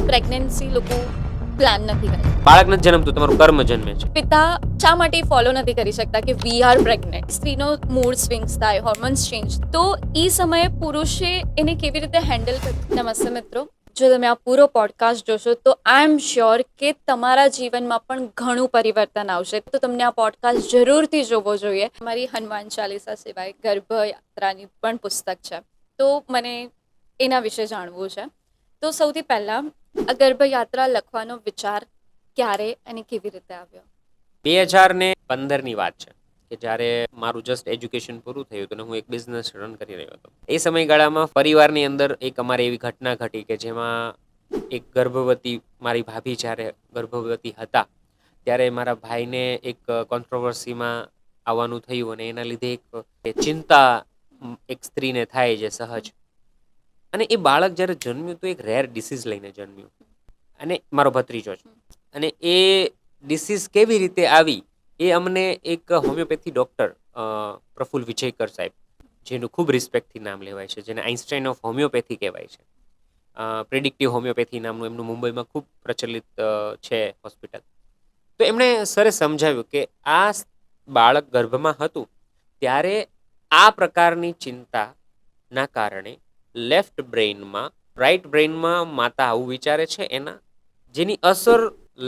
Pregnancy લોકો plan નથી કરતા. બાળક નથી જન્મતું, તમારું કર્મ જન્મે છે. પિતા શા માટે ફોલો નથી કરી શકતા કે વી આર પ્રેગ્નેન્ટ? સ્ત્રીનો મૂડ સ્વિંગ્સ થાય, હોર્મોન્સ ચેન્જ, તો એ સમયે પુરુષે એને કેવી રીતે હેન્ડલ કરવું? નમસ્તે મિત્રો, જો તમે આ પૂરો પોડકાસ્ટ જોશો તો આઈ એમ શ્યોર કે તમારા જીવનમાં પણ ઘણું પરિવર્તન આવશે. તો તમને આ પોડકાસ્ટ જરૂરથી જોવો જોઈએ. મારી હનુમાન ચાલીસા સિવાય ગર્ભયાત્રાની પણ પુસ્તક છે, તો મને એના વિશે જાણવું છે. તો સૌથી પહેલાં આ ગર્ભયાત્રા લખવાનો વિચાર ક્યારે અને કેવી રીતે આવ્યો? 2015ની વાત છે કે જ્યારે મારું જસ્ટ એજ્યુકેશન પૂરું થયું હતું અને હું એક બિઝનેસ રન કરી રહ્યો હતો. એ સમયગાળામાં પરિવારની અંદર એક અમારે એવી ઘટના ઘટી કે જેમાં એક ગર્ભવતી, મારી ભાભી જ્યારે ગર્ભવતી હતા ત્યારે મારા ભાઈને એક કોન્ટ્રોવર્સીમાં આવવાનું થયું અને એના લીધે એક ચિંતા એક સ્ત્રીને થાય છે સહજ. અને એ બાળક જ્યારે જન્મ્યું તો એક રેર ડિસીઝ લઈને જન્મ્યું અને મારો ભત્રીજો છે. અને એ ડિસીઝ કેવી રીતે આવી એ અમને એક હોમિયોપેથી ડૉક્ટર પ્રફુલ્લ વિજયકર સાહેબ, જેનું ખૂબ રિસ્પેક્ટથી નામ લેવાય છે, જેને આઇન્સ્ટાઇન ઓફ હોમિયોપેથી કહેવાય છે. પ્રિડિક્ટિવ હોમિયોપેથી નામનું એમનું મુંબઈમાં ખૂબ પ્રચલિત છે હોસ્પિટલ. તો એમણે સરે સમજાવ્યું કે આ બાળક ગર્ભમાં હતું ત્યારે આ પ્રકારની ચિંતાના કારણે લેફ્ટ બ્રેઇનમાં, રાઇટ બ્રેઇનમાં માતા આવું વિચારે છે એના, જેની અસર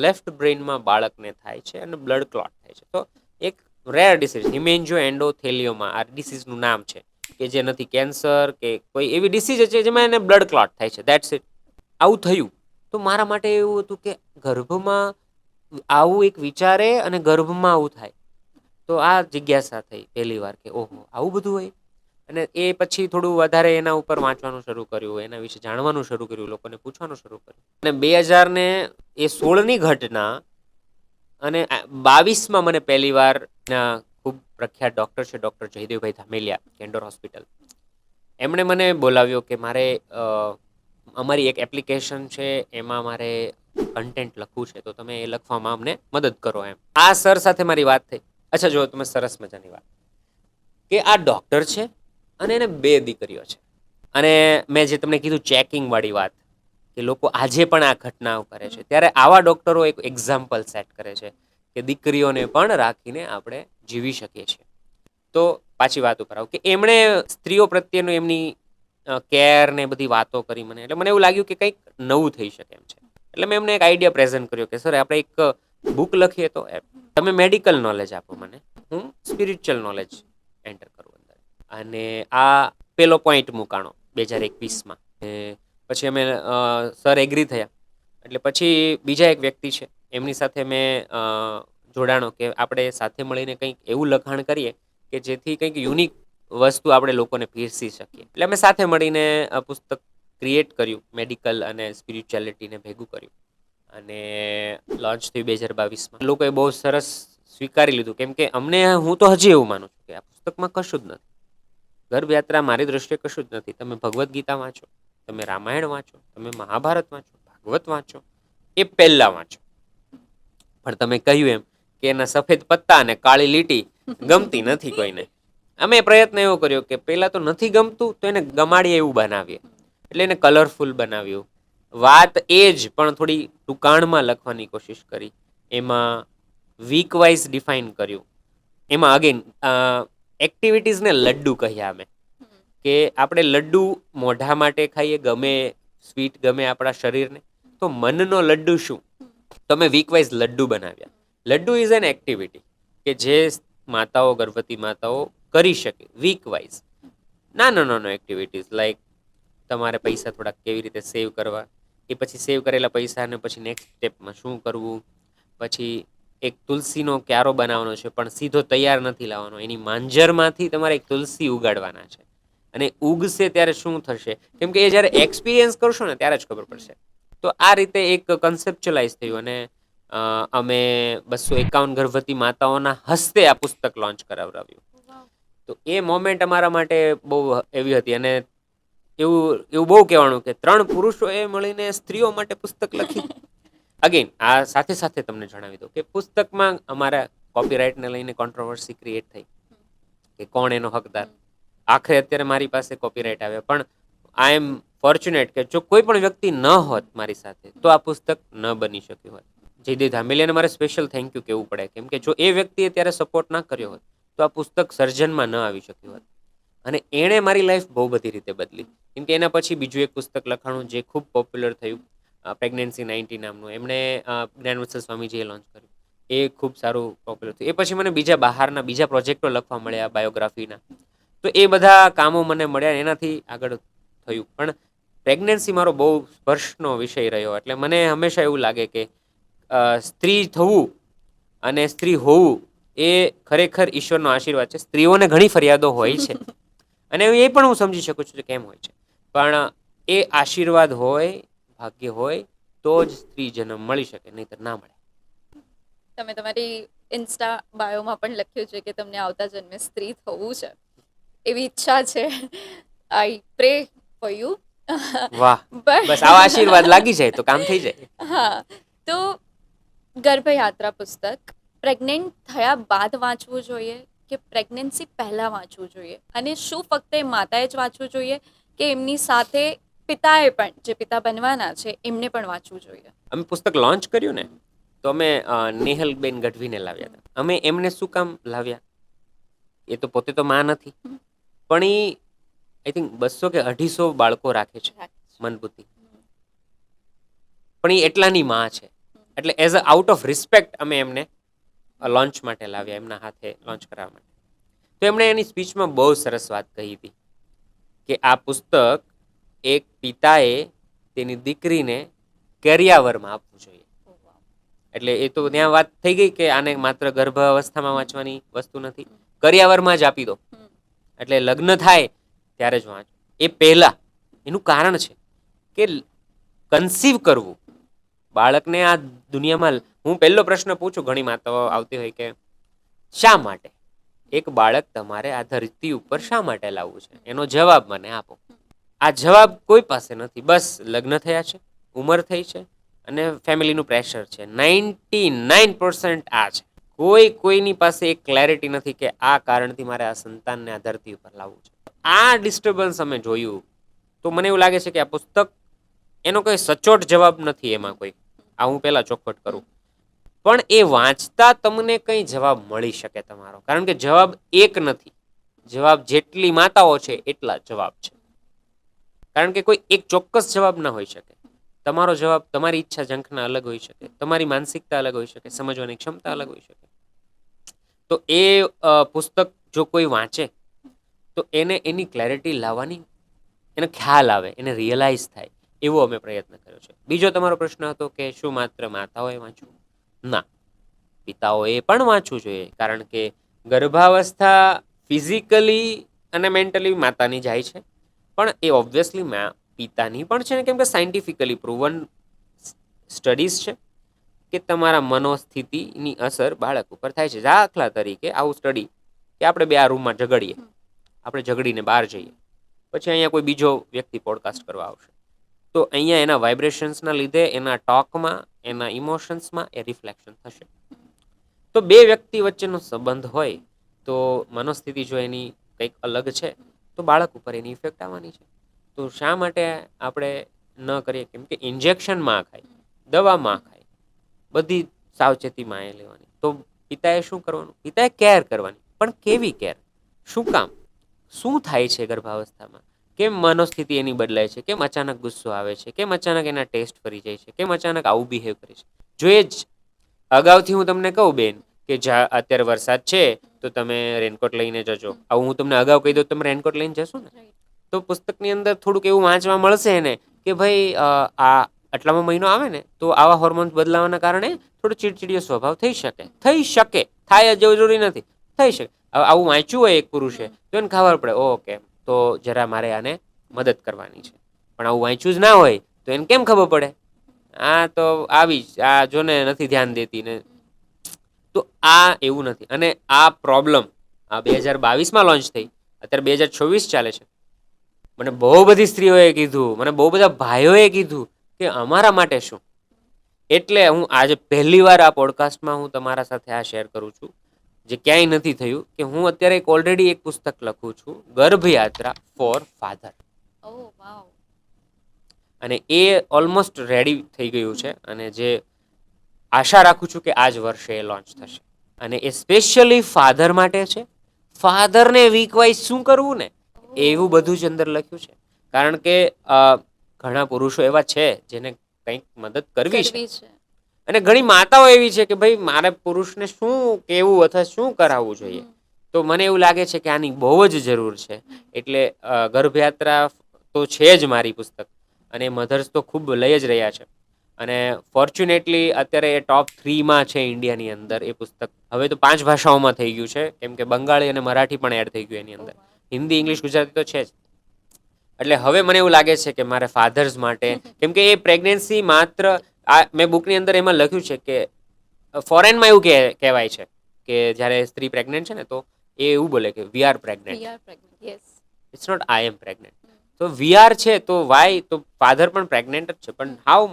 લેફ્ટ બ્રેઇનમાં બાળકને થાય છે અને બ્લડ ક્લોટ થાય છે. તો એક રેર ડિસીઝ હિમેન્જો એન્ડોથેલિયોમા આ ડિસીઝનું નામ છે, કે જે નથી કેન્સર કે કોઈ એવી ડિસીઝ છે જેમાં એને બ્લડ ક્લોટ થાય છે, દેટ્સ ઇટ. આવું થયું તો મારા માટે એવું હતું કે ગર્ભમાં આવું એક વિચારે અને ગર્ભમાં આવું થાય, તો આ જિજ્ઞાસા થઈ પહેલી વાર કે ઓહો આવું બધું હોય. અને એ પછી થોડું વધારે એના ઉપર વાંચવાનું શરૂ કર્યું, એના વિશે જાણવાનું શરૂ કર્યું, લોકોને પૂછવાનું શરૂ કર્યું. અને 2016ની ઘટના અને 22માં મને પહેલી વાર ખૂબ પ્રખ્યાત ડૉક્ટર છે doctor Jaydevbhai Dhameliya, Candor hospital, એમણે મને બોલાવ્યો કે મારે અમારી એક એપ્લિકેશન છે એમાં મારે કન્ટેન્ટ લખવું છે, તો તમે એ લખવામાં અમને મદદ કરો એમ. આ સર સાથે મારી વાત થઈ. અચ્છા, જો તમે સરસ મજાની વાત કે આ ડૉક્ટર છે અને એને 2 દીકરીઓ છે. અને મેં જે તમને કીધું ચેકિંગવાળી વાત કે લોકો આજે પણ આ ઘટનાઓ કરે છે, ત્યારે આવા ડૉક્ટરો એક એક્ઝામ્પલ સેટ કરે છે કે દીકરીઓને પણ રાખીને આપણે જીવી શકીએ છીએ. તો પાછી વાત ઉપર આવું કે એમણે સ્ત્રીઓ પ્રત્યેનું એમની કેર ને બધી વાતો કરી મને, એટલે મને એવું લાગ્યું કે કંઈક નવું થઈ શકે એમ છે. એટલે મેં એમને એક આઈડિયા પ્રેઝન્ટ કર્યો કે સર આપણે એક બુક લખીએ તો તમે મેડિકલ નોલેજ આપો મને, હું સ્પિરિચ્યુઅલ નોલેજ એન્ટર કરું અંદર. અને આ પેલો પોઈન્ટ મૂકાણો 2021માં. પછી અમે સર એગ્રી થયા, એટલે પછી બીજા એક વ્યક્તિ છે એમની સાથે મેં જોડાણો કે આપણે સાથે મળીને કંઈક એવું લખાણ કરીએ કે જેથી કંઈક યુનિક વસ્તુ આપણે લોકોને પીરસી શકીએ. એટલે અમે સાથે મળીને પુસ્તક ક્રિએટ કર્યું, મેડિકલ અને સ્પિરિચ્યુઆલિટીને ભેગું કર્યું અને લોન્ચ થયું 2022માં. લોકોએ બહુ સરસ સ્વીકારી લીધું, કેમ કે અમને, હું તો હજી એવું માનું છું કે આ પુસ્તકમાં કશું જ નથી. ગર્ભયાત્રા મારી દ્રષ્ટિએ કશું જ નથી. તમે ભગવદ્ ગીતા વાંચો, તમે રામાયણ વાંચો, તમે મહાભારત વાંચો, ભાગવત વાંચો, એ પહેલાં વાંચો. પણ તમે કહ્યું એમ કે એના સફેદ પત્તા અને કાળી લીટી ગમતી નથી કોઈને. અમે પ્રયત્ન એવો કર્યો કે પહેલાં તો નથી ગમતું તો એને ગમાડીએ એવું બનાવીએ, એટલે એને કલરફુલ બનાવ્યું. વાત એ જ પણ થોડી ટૂંકાણમાં લખવાની કોશિશ કરી. એમાં વીક વાઇઝ ડિફાઇન કર્યું. એમાં અગેન એક્ટિવિટીઝને લડ્ડુ કહ્યા અમે, કે આપણે લડ્ડુ મોઢા માટે ખાઈએ, ગમે સ્વીટ ગમે આપણા શરીરને, તો મનનો લડ્ડુ શું? તો અમે વીક વાઇઝ લડ્ડુ બનાવ્યા. લડ્ડુ ઇઝ એન એક્ટિવિટી કે જે માતાઓ, ગર્ભવતી માતાઓ કરી શકે વીક વાઇઝ. નાનો એક્ટિવિટીઝ લાઈક તમારે પૈસા થોડાક કેવી રીતે સેવ કરવા, એ પછી સેવ કરેલા પૈસાને પછી નેક્સ્ટ સ્ટેપમાં શું કરવું, પછી એક તુલસીનો ક્યારો બનાવવાનો છે પણ સીધો તૈયાર નથી લાવવાનો, એની માંજરમાંથી તમારે એક તુલસી ઉગાડવાના છે અને ઉગશે ત્યારે શું થશે, કેમ કે એ જ્યારે એક્સપિરિયન્સ કરશો ને ત્યારે જ ખબર પડશે. તો આ રીતે એક કન્સેપ્ચ્યુઅલાઇઝ થયું અને અમે 251 ગર્ભવતી માતાઓના હસ્તે આ પુસ્તક લોન્ચ કરાવડાવ્યું. તો એ મોમેન્ટ અમારા માટે બહુ એવી હતી. અને એવું બહુ કહેવાનું કે 3 પુરુષોએ મળીને સ્ત્રીઓ માટે પુસ્તક લખી. અગેન આ સાથે સાથે તમને જણાવી દઉં કે પુસ્તકમાં અમારા કોપીરાઇટને લઈને કોન્ટ્રોવર્સી ક્રિએટ થઈ કે કોણ એનો હકદાર. આખરે અત્યારે મારી પાસે કોપીરાઇટ આવ્યા, પણ આઈ એમ ફોર્ચ્યુનેટ કે જો કોઈ પણ વ્યક્તિ ન હોત મારી સાથે તો આ પુસ્તક ન બની શક્યું હોત. જયદેવ ધામેલિયાને મારે સ્પેશિયલ થેન્ક યુ કહેવું પડે, કેમ કે જો એ વ્યક્તિએ ત્યારે સપોર્ટ ના કર્યો હોત તો આ પુસ્તક સર્જનમાં ન આવી શક્યું હોત. અને એણે મારી લાઈફ બહુ બધી રીતે બદલી, કેમ કે એના પછી બીજું એક પુસ્તક લખાણું જે ખૂબ પોપ્યુલર થયું, પ્રેગ્નન્સી 90 નામનું. એમણે જ્ઞાનવત્સલ સ્વામીજીએ લોન્ચ કર્યું, એ ખૂબ સારું પોપ્યુલર થયું. એ પછી મને બીજા પ્રોજેક્ટો લખવા મળ્યા બાયોગ્રાફીના. તો એ બધા કામો મને મળ્યા, એનાથી આગળ થયું. પણ પ્રેગ્નન્સી મારો બહુ સ્પર્શનો વિષય રહ્યો, એટલે મને હંમેશા એવું લાગે કે સ્ત્રી થવું અને સ્ત્રી હોવું એ ખરેખર ઈશ્વરનો આશીર્વાદ છે. સ્ત્રીઓને ઘણી ફરિયાદો હોય છે અને એ પણ હું સમજી શકું છું કે કેમ હોય છે, પણ એ આશીર્વાદ હોય, ભાગ્ય હોય તો જ સ્ત્રી જન્મ મળી શકે, નહીંતર ના મળે. તમે તમારી ઇન્સ્ટા બાયોમાં પણ લખ્યું છે કે તમને આવતા જન્મે સ્ત્રી થવું છે, એવી ઈચ્છા છે. આઈ પ્રે ફોર યુ. વાહ, બસ આવા આશીર્વાદ લાગી જાય તો કામ થઈ જાય. હા, તો ગર્ભયાત્રા પુસ્તક પ્રેગ્નેન્ટ થયા બાદ વાંચવું જોઈએ કે પ્રેગ્નન્સી પહેલાં વાંચવું જોઈએ? અને શું ફક્ત એ માતાએ જ વાંચવું જોઈએ કે એમની સાથે પિતાએ પણ, જે પિતા બનવાના છે એમને પણ વાંચવું જોઈએ? અમે પુસ્તક લોન્ચ કર્યું ને તો અમે નેહલબેન ગઢવીને લાવ્યા હતા. અમે એમને શું કામ લાવ્યા? એ તો પોતે તો માં નથી, પણ એ આઈ થિંક 200 કે 250 બાળકો રાખે છે મનબુદ્ધિ, પણ એ એટલાની માં છે. એટલે as a out of respect અમે એમને લોન્ચ માટે લાવ્યા, એમના હાથે લોન્ચ કરાવવા માટે. તો એમણે એની સ્પીચમાં બહુ સરસ વાત કહી હતી કે આ પુસ્તક એક પિતાએ તેની દીકરીને કરિયાવરમાં આપવું જોઈએ. એટલે એ તો ત્યાં વાત થઈ ગઈ કે આને માત્ર ગર્ભ અવસ્થામાં વાંચવાની વસ્તુ નથી, કરિયાવરમાં જ આપી દો, એટલે લગ્ન થાય ત્યારે જ વાંચો. એ પહેલા એનું કારણ છે કે કન્સીવ કરવું બાળકને આ દુનિયામાં. હું પહેલો પ્રશ્ન પૂછું, ઘણી માતાઓ આવતી હોય કે શા માટે એક બાળક તમારે આ ધરતી ઉપર શા માટે લાવવું છે? એનો જવાબ મને આપો. આ જવાબ કોઈ પાસે નથી. બસ લગ્ન થયા છે, ઉંમર થઈ છે અને ફેમિલીનું પ્રેશર છે. 99% આ છે. કોઈની પાસે એક ક્લેરિટી નથી કે આ કારણથી મારે આ સંતાનને આ ધરતી ઉપર લાવવું છે. આ ડિસ્ટર્બન્સ અમે જોયું તો મને એવું લાગે છે કે આ પુસ્તક એનો કોઈ સચોટ જવાબ નથી એમાં કોઈ. આ હું પહેલા ચોખવટ કરું, પણ એ વાંચતા તમને કંઈ જવાબ મળી શકે તમારો, કારણ કે જવાબ એક નથી, જવાબ જેટલી માતાઓ છે એટલા જવાબ છે. કારણ કે કોઈ એક ચોક્કસ જવાબ ના હોઈ શકે. તમારો જવાબ તમારી ઈચ્છા ઝંખના અલગ હોઈ શકે, તમારી માનસિકતા અલગ હોઈ શકે, સમજવાની ક્ષમતા અલગ હોઈ શકે. તો એ પુસ્તક જો કોઈ વાંચે તો એને એની ક્લેરિટી લાવવાની, એને ખ્યાલ આવે, એને રિયલાઇઝ થાય, એવો અમે પ્રયત્ન કર્યો છે. બીજો તમારો પ્રશ્ન હતો કે શું માત્ર માતાઓએ વાંચવું? ના, પિતાઓએ પણ વાંચવું જોઈએ, કારણ કે ગર્ભાવસ્થા ફિઝિકલી અને મેન્ટલી માતાની જાય છે, પણ એ ઓબ્વિયસલી પિતાની પણ છે ને, કેમ કે સાયન્ટિફિકલી પ્રૂવન સ્ટડીઝ છે કે તમારા મનોસ્થિતિની અસર બાળક ઉપર થાય છે. દાખલા તરીકે આવું સ્ટડી કે આપણે બે આ રૂમમાં ઝઘડીએ, આપણે ઝઘડીને બહાર જઈએ, પછી અહીંયા કોઈ બીજો વ્યક્તિ પોડકાસ્ટ કરવા આવશે, તો અહીંયા એના વાઇબ્રેશન્સના લીધે એના ટોકમાં, એના ઇમોશન્સમાં એ રિફ્લેક્શન થશે. તો બે વ્યક્તિ વચ્ચેનો સંબંધ હોય તો મનોસ્થિતિ જો એની કંઈક અલગ છે તો બાળક ઉપર એની ઇફેક્ટ આવવાની છે. તો શા માટે આપણે ન કરીએ? કેમ કે ઇન્જેક્શનમાં ખાય, દવામાં ખાય, બધી સાવચેતીમાં એ લેવાની. તો પિતાએ શું કરવાનું? પિતાએ કેર કરવાની, પણ કેવી કેર? શું કામ? શું થાય છે ગર્ભાવસ્થામાં? કેમ મનોસ્થિતિ એની બદલાય છે? કેમ અચાનક ગુસ્સો આવે છે? કેમ અચાનક એના ટેસ્ટ ફરી જાય છે? કેમ અચાનક આવું બિહેવ કરે છે? જો એ જ અગાઉથી હું તમને કહું બેન કે અત્યારે વરસાદ છે તો તમે રેનકોટ લઈને જજો, આવું હું તમને અગાઉ કહી દઉં, તમે રેનકોટ લઈને જશો ને? તો પુસ્તકની અંદર થોડુંક એવું વાંચવા મળશે ને કે ભાઈ આ આટલામાં મહિનો આવે ને તો આવા હોર્મોન્સ બદલાવાના કારણે થોડો ચીડચીડિયો સ્વભાવ થઈ શકે, થાય જરૂરી નથી, થઈ શકે. આવું વાંચ્યું હોય એક પુરુષે તો એને ખબર પડે, ઓકે તો જરા મારે આને મદદ કરવાની છે. પણ આવું વાંચ્યું જ ના હોય તો એને કેમ ખબર પડે? આ તો આવી જ, આ જોને નથી ધ્યાન દેતી ને. તો આ એવું નથી. અને આ પ્રોબ્લેમ આ 2022માં લોન્ચ થઈ, અત્યારે 2024 ચાલે છે. મને બહુ બધી સ્ત્રીઓએ કીધું, મને બહુ બધા ભાઈઓએ કીધું કે અમારા માટે શું. એટલે હું આજે પહેલી વાર આ પોડકાસ્ટમાં હું તમારા સાથે આ શેર કરું છું, જે ક્યાંય નથી થયું, કે હું અત્યારે ઓલરેડી એક પુસ્તક લખું છું, ગર્ભયાત્રા ફોર ફાધર. ઓહ વાવ. અને એ ઓલમોસ્ટ રેડી થઈ ગયું છે અને જે આશા રાખું છું કે આ જ વર્ષે એ લોન્ચ થશે. અને એ સ્પેશિયલી ફાધર માટે છે. ફાધરને વીક વાઇઝ શું કરવું ને એવું બધું જ અંદર લખ્યું છે. કારણ કે ઘણા પુરુષો એવા છે જેને કંઈક મદદ કરવી છે. અને ઘણી માતાઓ એવી છે કે ભાઈ મારે પુરુષને શું કહેવું અથવા શું કરાવવું જોઈએ. તો મને એવું લાગે છે કે આની બહુ જ જરૂર છે. એટલે ગર્ભયાત્રા તો છે જ મારી પુસ્તક અને મધર્સ તો ખૂબ લઈ જ રહ્યા છે. અને ફોર્ચ્યુનેટલી અત્યારે એ ટોપ 3માં છે ઇન્ડિયાની અંદર એ પુસ્તક. હવે તો 5 ભાષાઓમાં થઈ ગયું છે, કેમ કે બંગાળી અને મરાઠી પણ એડ થઈ ગયું એની અંદર. હિન્દી, ઇંગ્લિશ, ગુજરાતી તો છે જ. એટલે હવે મને એવું લાગે છે કે મારે ફાધર્સ માટે, કેમ કે એ પ્રેગ્નન્સી માત્ર મેં બુકની અંદર એમાં લખ્યું છે કે ફોરેનમાં એવું કહેવાય છે કે જ્યારે સ્ત્રી પ્રેગ્નન્ટ છે ને તો એ એવું બોલે કે we are pregnant, it's not I am pregnant. તો વી આર છે તો વાય, તો ફાધર પણ પ્રેગ્નન્ટ જ છે, પણ હાઉ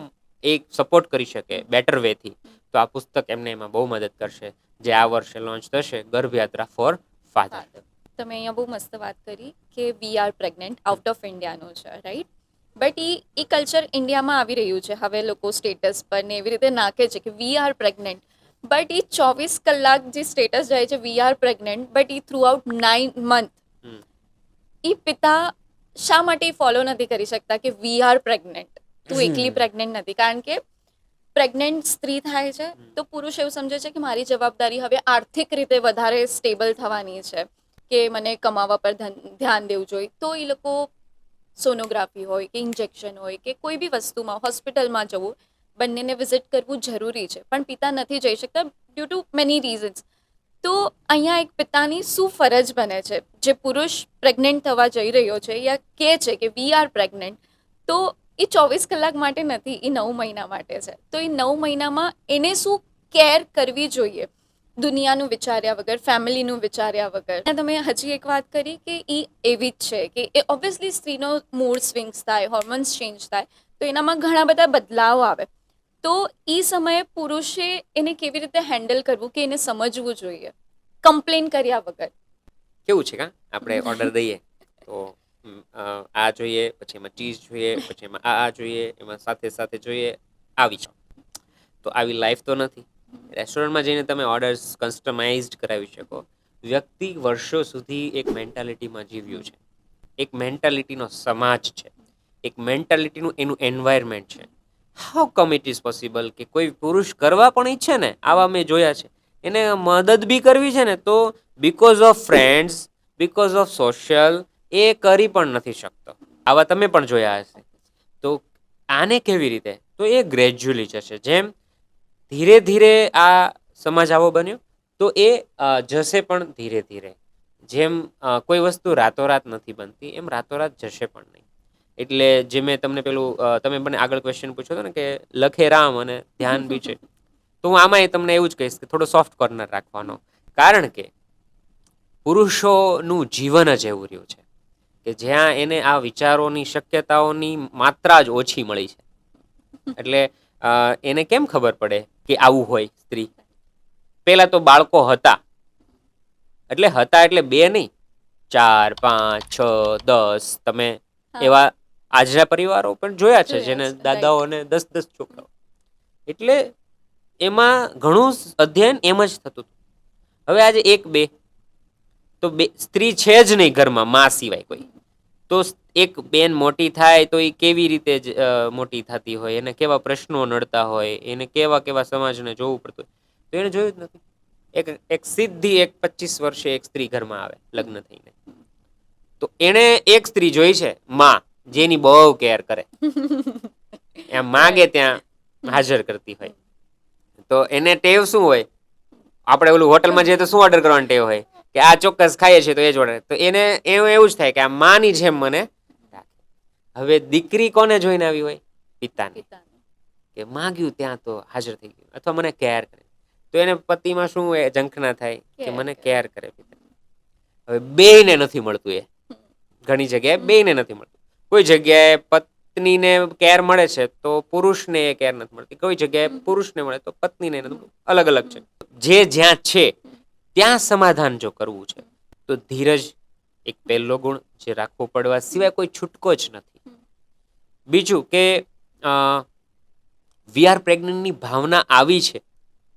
એ સપોર્ટ કરી શકે બેટર વેથી. તો આ પુસ્તક એમને એમાં બહુ મદદ કરશે, જે આ વર્ષે લોન્ચ થશે, ગર્ભયાત્રા ફોર ફાધર. તમે અહીંયા બહુ મસ્ત વાત કરી કે we are pregnant out of ઇન્ડિયાનું છે, રાઈટ? બટ એ કલ્ચર ઇન્ડિયામાં આવી રહ્યું છે હવે. લોકો સ્ટેટસ પર ને એવી રીતે નાખે છે કે વી આર પ્રેગ્નન્ટ, બટ એ 24 કલાક જે સ્ટેટસ જાય છે વી આર પ્રેગ્નન્ટ, બટ એ થ્રુ આઉટ 9 મંથ એ પિતા શા માટે ફોલો નથી કરી શકતા કે વી આર પ્રેગ્નન્ટ, તું એકલી પ્રેગ્નન્ટ નથી? કારણ કે પ્રેગ્નન્ટ સ્ત્રી થાય છે તો પુરુષ એવું સમજે છે કે મારી જવાબદારી હવે આર્થિક રીતે વધારે સ્ટેબલ થવાની છે, કે મને કમાવા પર ધ્યાન દેવું જોઈએ. તો એ લોકો સોનોગ્રાફી હોય કે ઇન્જેક્શન હોય કે કોઈ બી વસ્તુમાં હોસ્પિટલમાં જવું, બંનેને વિઝિટ કરવું જરૂરી છે. પણ પિતા નથી જઈ શકતા ડ્યુ ટુ મેની રીઝન્સ. તો અહીંયા એક પિતાની શું ફરજ બને છે? જે પુરુષ પ્રેગ્નન્ટ થવા જઈ રહ્યો છે યા કહે છે કે વી આર પ્રેગ્નન્ટ, તો એ 24 કલાક માટે નથી, એ 9 મહિના માટે છે. તો એ 9 મહિનામાં એને શું કેર કરવી જોઈએ, દુનિયાનું વિચાર્યા વગર, ફેમિલીનું વિચાર્યા વગર. અને તમે હજી એક વાત કરી કે એ એવી જ છે કે એ ઓબ્વિયસલી સ્ત્રીનો મૂડ સ્વિંગ્સ થાય, હોર્મોન્સ ચેન્જ થાય, તો એનામાં ઘણા બધા બદલાવ આવે. તો એ સમયે પુરુષે એને કેવી રીતે હેન્ડલ કરવું કે એને સમજવું જોઈએ કમ્પ્લેન કર્યા વગર? કેવું છે કા આપણે ઓર્ડર દઈએ તો આ જોઈએ, પછી એમાં ચીઝ જોઈએ, પછી એમાં આ જોઈએ, એમાં સાથે સાથે જોઈએ આવી છે. તો આવી લાઈફ તો નથી. રેસ્ટોરન્ટમાં જઈને તમે ઓર્ડર્સ કસ્ટમાઇઝડ કરાવી શકો. વ્યક્તિ વર્ષો સુધી એક મેન્ટાલિટીમાં જીવ્યું છે, એક મેન્ટાલિટીનો સમાજ છે, એક મેન્ટાલિટીનું એનું એન્વાયરમેન્ટ છે. How come it is possible કે કોઈ પુરુષ કરવા પણ ઈચ્છે ને, આવા મેં જોયા છે, એને મદદ બી કરવી છે ને તો because of friends, because of social, એ કરી પણ નથી શકતો. આવા તમે પણ જોયા હશે. તો આને કેવી રીતે? તો એ ગ્રેજ્યુઅલી જશે. જેમ ધીરે ધીરે આ સમાજ આવો બન્યો, તો એ જશે પણ ધીરે ધીરે. જેમ કોઈ વસ્તુ રાતોરાત નથી બનતી, એમ રાતોરાત જશે પણ નહીં. એટલે જે મેં તમને પેલું તમે મને આગળ ક્વેશ્ચન પૂછ્યો હતો ને કે લખે રામ અને ધ્યાન બી છે, તો હું આમાંય તમને એવું જ કહીશ કે થોડો સોફ્ટ કોર્નર રાખવાનો. કારણ કે પુરુષોનું જીવન જ એવું રહ્યું છે કે જ્યાં એને આ વિચારોની શક્યતાઓની માત્રા જ ઓછી મળી છે. એટલે એને કેમ ખબર પડે કે આવું હોય સ્ત્રી? પહેલા તો બાળકો હતા, એટલે 2 નહીં, 4, 5, 6, 10, તમે એવા આજના પરિવારો પણ જોયા છે જેને દાદાઓને 10 છોકરાઓ. એટલે એમાં ઘણું અધ્યયન એમ જ થતું હતું. હવે આજે 1-2 તો સ્ત્રી છે જ નહીં ઘરમાં, માં સિવાય કોઈ. તો એક બેન મોટી થાય તો એ કેવી રીતે મોટી થતી હોય, એને કેવા પ્રશ્નો નડતા હોય, એને કેવા કેવા સમાજને જોવું પડતું હોય, તો એને જોયું જ નથી. એક સીધી 25 વર્ષે એક સ્ત્રી ઘરમાં આવે લગ્ન થઈને, તો એને એક સ્ત્રી જોઈ છે, માં, જેની બહુ કેર કરે, એમ માગે ત્યાં હાજર કરતી હોય. તો એને ટેવ શું હોય? આપણે ઓલું હોટલમાં જઈએ તો શું ઓર્ડર કરવાની ટેવ હોય કે આ ચોક્કસ ખાઈએ છીએ તો એ જ ઓર્ડર. તો એને એવું જ થાય કે આ માની જેમ મને રાખે. હવે દીકરી કોને જોઈને આવી હોય? પિતાને. કે માગ્યું ત્યાં તો હાજર થઈ ગયું, અથવા મને કેર કરે. તો એને પતિમાં શું ઝંખના થાય કે મને કેર કરે. હવે બેયને નથી મળતું. એ ઘણી જગ્યાએ બેયને નથી મળતું. કોઈ જગ્યાએ પત્નીને કેર મળે છે તો પુરુષને એ કેર નથી મળતી. કોઈ જગ્યાએ પુરુષને મળે તો પત્નીને નથી. અલગ અલગ છે. જે જ્યાં છે ત્યાં સમાધાન જો કરવું છે તો ધીરજ એક પહેલો ગુણ જે રાખવો પડવા સિવાય કોઈ છૂટકો જ નથી. બીજું કે વી આર પ્રેગ્નન્ટની ભાવના આવી છે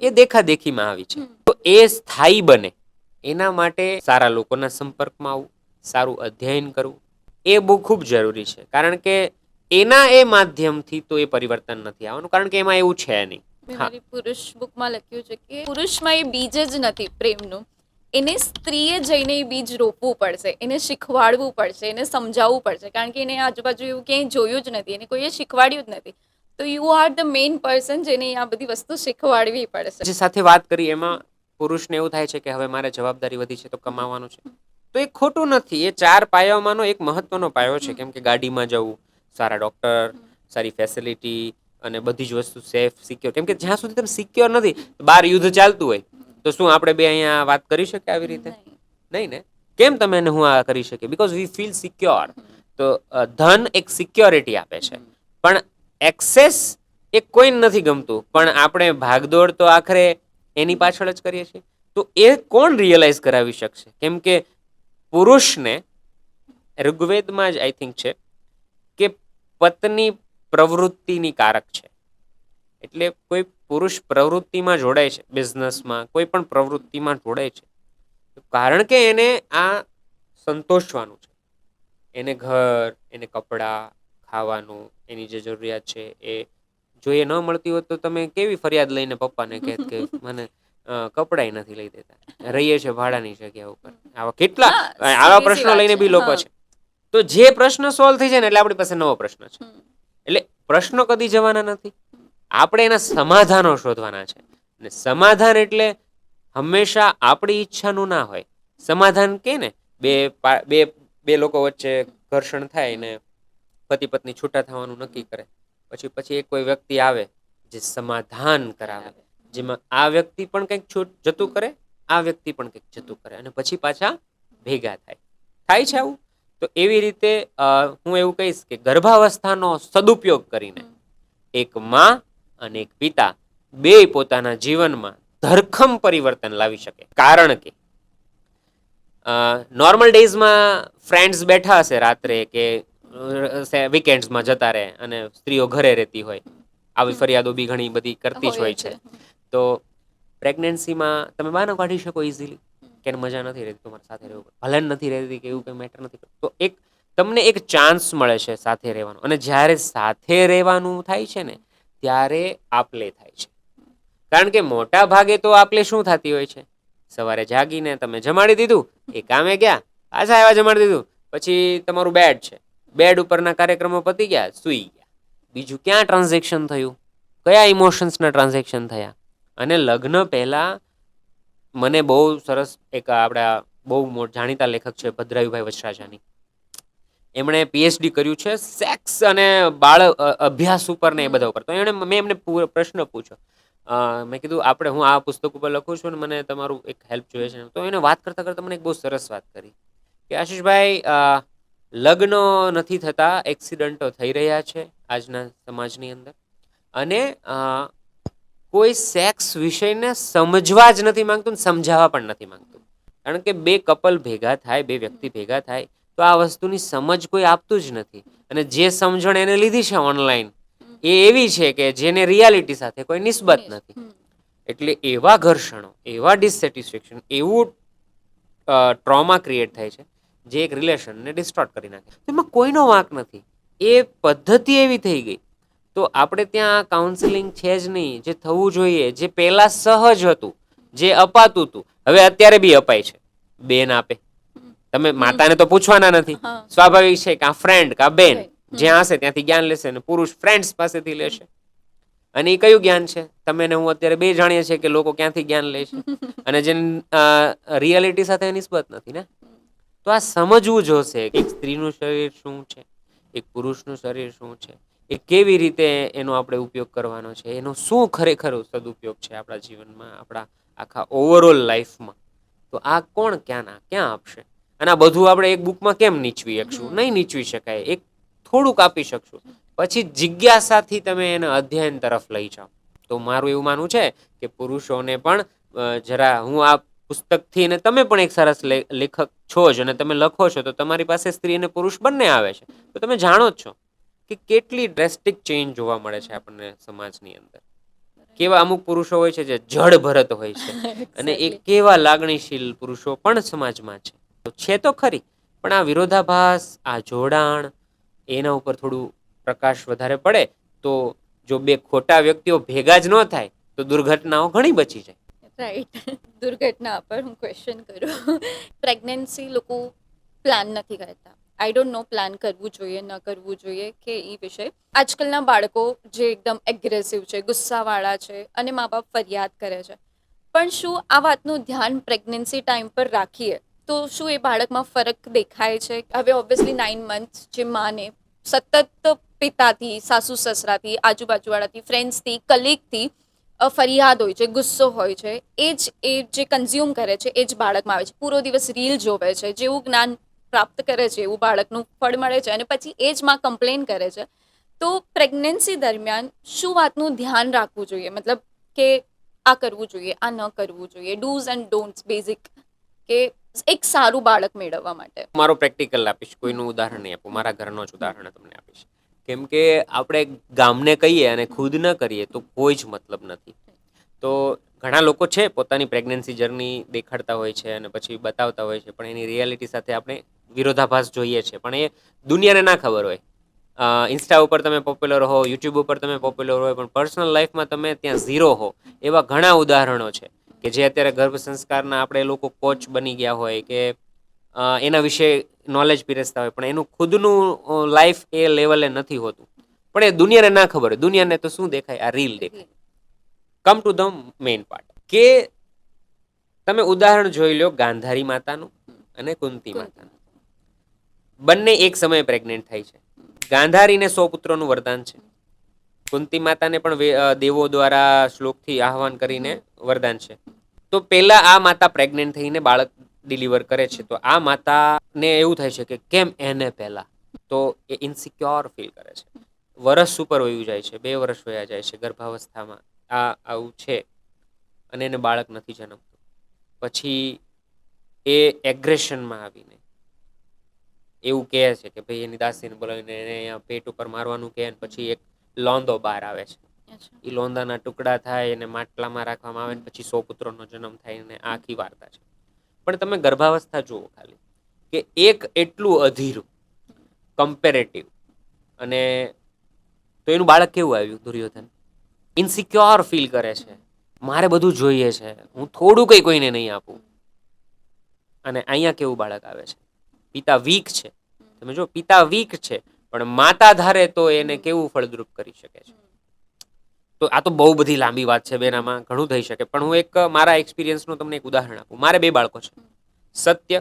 એ દેખાદેખીમાં આવી છે, તો એ સ્થાયી બને એના માટે સારા લોકોના સંપર્કમાં આવવું, સારું અધ્યયન કરવું એ બહુ ખૂબ જરૂરી છે. કારણ કે એના એ માધ્યમથી તો એ પરિવર્તન નથી આવવાનું, કારણ કે એમાં એવું છે નહીં. મારી પુરુષ બુકમાં લખ્યું છે કે પુરુષમાં એ બીજ જ નથી પ્રેમનું, એને સ્ત્રીએ જઈને એ બીજ રોપવું પડશે, એને શીખવાડવું પડશે, એને સમજાવવું પડશે, કારણ કે એને આજુબાજુ એવું ક્યાંય જોયું જ નથી, એને કોઈએ શીખવાડ્યું જ નથી. તો you are the main person જેને આ બધી વસ્તુ શીખવાડવી પડશે. જે સાથે વાત કરી એમાં પુરુષને એવું થાય છે કે હવે મારે જવાબદારી વધી છે તો કમાવાનું છે, તો એ ખોટું નથી. એ 4 પાયામાંનો એક મહત્વનો પાયો છે. કેમ કે ગાડીમાં જવું, સારા ડોક્ટર, સારી ફેસિલિટી અને બધી જ વસ્તુ સેફ, સિક્યોર. કેમ કે જ્યાં સુધી તમે સિક્યોર નથી, બહાર યુદ્ધ ચાલતું હોય, તો શું આપણે બે અહીંયા વાત કરી શકીએ આવી રીતે? નહીં ને. કેમ તમે એને હું આ કરી શકીએ? Because we feel secure. તો ધન એક સિક્યોરિટી આપે છે, પણ એક્સેસ એ કોઈને નથી ગમતું, પણ આપણે ભાગદોડ તો આખરે એની પાછળ જ કરીએ છીએ. તો એ કોણ રિયલાઇઝ કરાવી શકશે? કેમ કે પુરુષને ઋગ્વેદમાં જ આઈ થિંક છે કે પત્ની પ્રવૃત્તિની કારક છે. એટલે કોઈ પુરુષ પ્રવૃત્તિમાં જોડાય છે, બિઝનેસમાં કોઈ પણ પ્રવૃત્તિમાં જોડાય છે, કારણ કે એને આ સંતોષવાનું છે. એને ઘર, એને કપડાં, ખાવાનું, એની જે જરૂરિયાત છે એ જો એ ન મળતી હોત તો તમે કેવી ફરિયાદ લઈને પપ્પાને કહેત કે મને કપડાય નથી લઈ દેતા, રહીએ છે ભાડાની જગ્યા ઉપર. આવા કેટલા આવા પ્રશ્નો લઈને બી લોકો છે. તો જે પ્રશ્ન સોલ્વ થઈ જાય ને એટલે આપણી પાસે નવો પ્રશ્ન છે. એટલે પ્રશ્નો કદી જવાના નથી, આપણે એના સમાધાનો શોધવાના છે. અને સમાધાન એટલે હંમેશા આપણી ઈચ્છાનું ના હોય. સમાધાન કે ને બે લોકો વચ્ચે ઘર્ષણ થાય ને પતિ પત્ની છૂટા થવાનું નક્કી કરે, પછી એક કોઈ વ્યક્તિ આવે જે સમાધાન કરાવે, જેમાં આ વ્યક્તિ પણ કંઈક જતું કરે, આ વ્યક્તિ પણ કંઈક જતું કરે, અને પછી પાછા ભેગા થાય છે આવું. તો એવી રીતે હું એવું કહીશ કે ગર્ભાવસ્થાનો સદુપયોગ કરીને એક માં અને એક પિતા બે પોતાના જીવનમાં ધરખમ પરિવર્તન લાવી શકે. કારણ કે નોર્મલ ડેઝમાં ફ્રેન્ડ્સ બેઠા હશે રાત્રે કે વીકેન્ડ્સમાં જતા રહે અને સ્ત્રીઓ ઘરે રહેતી હોય, આવી ફરિયાદો બી ઘણી બધી કરતી જ હોય છે. તો પ્રેગ્નન્સીમાં તમે બહાના કાઢી શકો ઇઝીલી કે મજા નથી રહેતી, તમારી સાથે રહેવું, ભલે નથી રહેતી કે એવું કંઈ મેટર નથી. તો તમને એક ચાન્સ મળે છે સાથે રહેવાનો, અને જ્યારે સાથે રહેવાનું થાય છે ને ત્યારે આપલે થાય છે. કારણ કે મોટા ભાગે તો આપલે શું થતી હોય છે? સવારે જાગીને તમે જમાડી દીધું, એ કામે ગયા, પાછા આવ્યા જમાડી દીધું, પછી તમારું બેડ છે, બેડ ઉપરના કાર્યક્રમો પતી ગયા, સૂઈ ગયા. બીજું ક્યાં ટ્રાન્ઝેક્શન થયું? કયા ઇમોશન્સના ટ્રાન્ઝેક્શન થયા? અને લગ્ન પહેલાં મને બહુ સરસ એક આપણા બહુ જાણીતા લેખક છે ભદ્રાયુભાઈ વચરાજાની, એમણે પીએચડી કર્યું છે સેક્સ અને બાળ અભ્યાસ ઉપર ને એ બધા ઉપર. તો મેં એમને પ્રશ્ન પૂછ્યો, મેં કીધું હું આ પુસ્તક ઉપર લખું છું ને મને તમારું એક હેલ્પ જોઈએ છે. તો એને વાત કરતાં કરતાં મને એક બહુ સરસ વાત કરી કે આશીષભાઈ, લગ્ન નથી થતા, એક્સિડન્ટો થઈ રહ્યા છે આજના સમાજની અંદર, અને કોઈ સેક્સ વિષયને સમજવા જ નથી માંગતું ને સમજાવવા પણ નથી માંગતું. કારણ કે બે કપલ ભેગા થાય, બે વ્યક્તિ ભેગા થાય તો આ વસ્તુની સમજ કોઈ આપતું જ નથી. અને જે સમજણ એને લીધી છે ઓનલાઈન એ એવી છે કે જેને રિયાલિટી સાથે કોઈ નિસ્બત નથી. એટલે એવા ઘર્ષણો, એવા ડિસસેટિસ્ફેક્શન, એવું ટ્રોમા ક્રિએટ થાય છે જે એક રિલેશનને ડિસ્ટોર્ટ કરી નાખે. એમાં કોઈનો વાંક નથી, એ પદ્ધતિ એવી થઈ ગઈ. તો આપણે ત્યાં કાઉન્સિલિંગ છે જ નહીં. જે થવું જોઈએ, જે પહેલા સહજ હતું, જે અપાતું હતું, હવે અત્યારે બી અપાય છે. બેન આપે, તમે માતાને તો પૂછવાના નથી, સ્વાભાવિક છે કે આ ફ્રેન્ડ કે બેન જ્યાં હશે ત્યાંથી જ્ઞાન લેશે, અને પુરુષ ફ્રેન્ડ્સ પાસેથી લેશે. અને એ કયું જ્ઞાન છે? તમે ને હું અત્યારે બે જાણીએ છીએ કે લોકો ક્યાંથી જ્ઞાન લે છે, અને જેને રિયાલિટી સાથે નિસ્બત નથી ને. તો આ સમજવું જોશે એક સ્ત્રીનું શરીર શું છે, એક પુરુષનું શરીર શું છે, એ કેવી રીતે એનો આપણે ઉપયોગ કરવાનો છે, એનો શું ખરેખર સદુપયોગ છે આપણા જીવનમાં, આપણા આખા ઓવરઓલ લાઈફમાં. તો આ કોણ ક્યાં આપશે? અને આ બધું આપણે એક બુકમાં કેમ નીચવી શકશું? નહીં નીચવી શકાય. એક થોડુંક આપી શકશું, પછી જિજ્ઞાસાથી તમે એને અધ્યયન તરફ લઈ જાઓ. તો મારું એવું માનવું છે કે પુરુષોને પણ જરા, હું આ પુસ્તકથી, અને તમે પણ એક સરસ લેખક છો જ અને તમે લખો છો, તો તમારી પાસે સ્ત્રી અને પુરુષ બંને આવે છે, તો તમે જાણો જ છો કે કેટલી ડ્રેસ્ટિક ચેન્જ જોવા મળે છે આપણને સમાજની અંદર. કેવા અમુક પુરુષો હોય છે જે જડ ભરત હોય છે, અને એ એક્ઝેક્ટલી. કેવા લાગણીશીલ પુરુષો પણ સમાજમાં છે. તો છે તો ખરી, પણ આ વિરોધાભાસ, આ જોડાણ, એના ઉપર થોડું પ્રકાશ વધારે પડે તો જો બે ખોટા વ્યક્તિઓ ભેગા જ ન થાય તો દુર્ઘટનાઓ ઘણી બચી જાય. રાઈટ. દુર્ઘટના પર હું ક્વેશ્ચન કરું. પ્રેગ્નન્સી લોકો પ્લાન નથી કરતા. આઈ ડોન્ટ નો પ્લાન કરવું જોઈએ ન કરવું જોઈએ કે એ વિષય. આજકાલના બાળકો જે એકદમ એગ્રેસિવ છે, ગુસ્સાવાળા છે અને મા બાપ ફરિયાદ કરે છે, પણ શું આ વાતનું ધ્યાન પ્રેગ્નન્સી ટાઈમ પર રાખીએ તો શું એ બાળકમાં ફરક દેખાય છે? હવે ઓબ્વિયસલી 9 મંથ જે માને સતત પિતાથી, સાસુ સસરાથી, આજુબાજુવાળાથી, ફ્રેન્ડ્સથી, કલીગથી ફરિયાદ હોય છે, ગુસ્સો હોય છે, એ જે કન્ઝ્યુમ કરે છે એ જ બાળકમાં આવે છે. પૂરો દિવસ રીલ જોવે છે, જેવું જ્ઞાન પ્રાપ્ત કરે છે એવું બાળકનું ફળ મળે છે, અને પછી એ જ માં કમ્પ્લેન કરે છે. તો પ્રેગ્નન્સી દરમિયાન શું વાતનું ધ્યાન રાખવું જોઈએ? મતલબ કે આ કરવું જોઈએ, આ ન કરવું જોઈએ, ડૂઝ એન્ડ ડોન્ટ્સ બેઝિક, કે એક સારું બાળક મેળવવા માટે. મારો પ્રેક્ટિકલ આપીશ, કોઈનું ઉદાહરણ નહીં આપું, મારા ઘરનો જ ઉદાહરણ તમને આપીશ. કેમ કે આપણે ગામને કહીએ અને ખુદ ન કરીએ તો કોઈ જ મતલબ નથી. તો ઘણા લોકો છે પોતાની પ્રેગ્નન્સી જર્ની દેખાડતા હોય છે અને પછી બતાવતા હોય છે, પણ એની રિયાલિટી સાથે આપણે વિરોધાભાસ જોઈએ છે, પણ એ દુનિયાને ના ખબર હોય. ઇન્સ્ટા ઉપર તમે પોપ્યુલર હો, યુટ્યુબ ઉપર તમે પોપ્યુલર હોય, પણ પર્સનલ લાઈફમાં તમે ત્યાં ઝીરો હો. એવા ઘણા ઉદાહરણો છે કે જે અત્યારે ગર્ભ સંસ્કારના આપણે લોકો કોચ બની ગયા હોય કે એના વિશે નોલેજ પીરસતા હોય, પણ એનું ખુદનું લાઈફ એ લેવલે નથી હોતું. પણ એ દુનિયાને ના ખબર હોય. દુનિયાને તો શું દેખાય? આ રીલ દેખાય. Come to the main part, કે તમે ઉદાહરણ જોઈ લો ગાંધારી માતાનું અને કુંતી માતાનું. બંને એક સમયે પ્રેગ્નેન્ટ થાય છે. ગાંધારીને 100 પુત્રોનું વરદાન છે. કુંતી માતાને પણ દેવો દ્વારા શ્લોકથી આહવાન કરીને વરદાન છે. તો પહેલા આ માતા પ્રેગ્નેન્ટ થઈને બાળક ડિલિવર કરે છે, તો આ માતાને એવું થાય છે કે કેમ એને પહેલા, તો એ ઇન્સિક્યોર ફીલ કરે છે. વર્ષ ઉપર વયું જાય છે, 2 વર્ષ વયા જાય છે ગર્ભાવસ્થામાં, આવું છે, અને એને બાળક નથી જન્મતું. પછી એ એગ્રેશનમાં આવીને એવું કહે છે કે ભાઈ એની દાસીને બોલાવીને એને અહીંયા પેટ ઉપર મારવાનું કહે, પછી એક લોંદો બહાર આવે છે. એ લોંદાના ટુકડા થાય, એને માટલામાં રાખવામાં આવે, પછી 100 પુત્રોનો જન્મ થાય, અને આખી વાર્તા છે. પણ તમે ગર્ભાવસ્થા જુઓ ખાલી, કે એક એટલું અધીરું કમ્પેરેટિવ, અને તો એનું બાળક કેવું આવ્યું? દુર્યોધન ઇન્સિક્યોર ફીલ કરે છે, મારે બધું જોઈએ છે, હું થોડું કંઈ કોઈને નહીં આપું. અને અહીંયા કેવું બાળક આવે છે? પિતા વીક છે. તમે જો, પિતા વીક છે, પણ માતા ધારે તો એને કેવું ફળદ્રુપ કરી શકે છે. તો આ તો બહુ બધી લાંબી વાત છે બેન, આમાં ઘણું થઈ શકે, પણ હું એક મારા એક્સપિરિયન્સનું તમને એક ઉદાહરણ આપું. મારે 2 બાળકો છે. સત્ય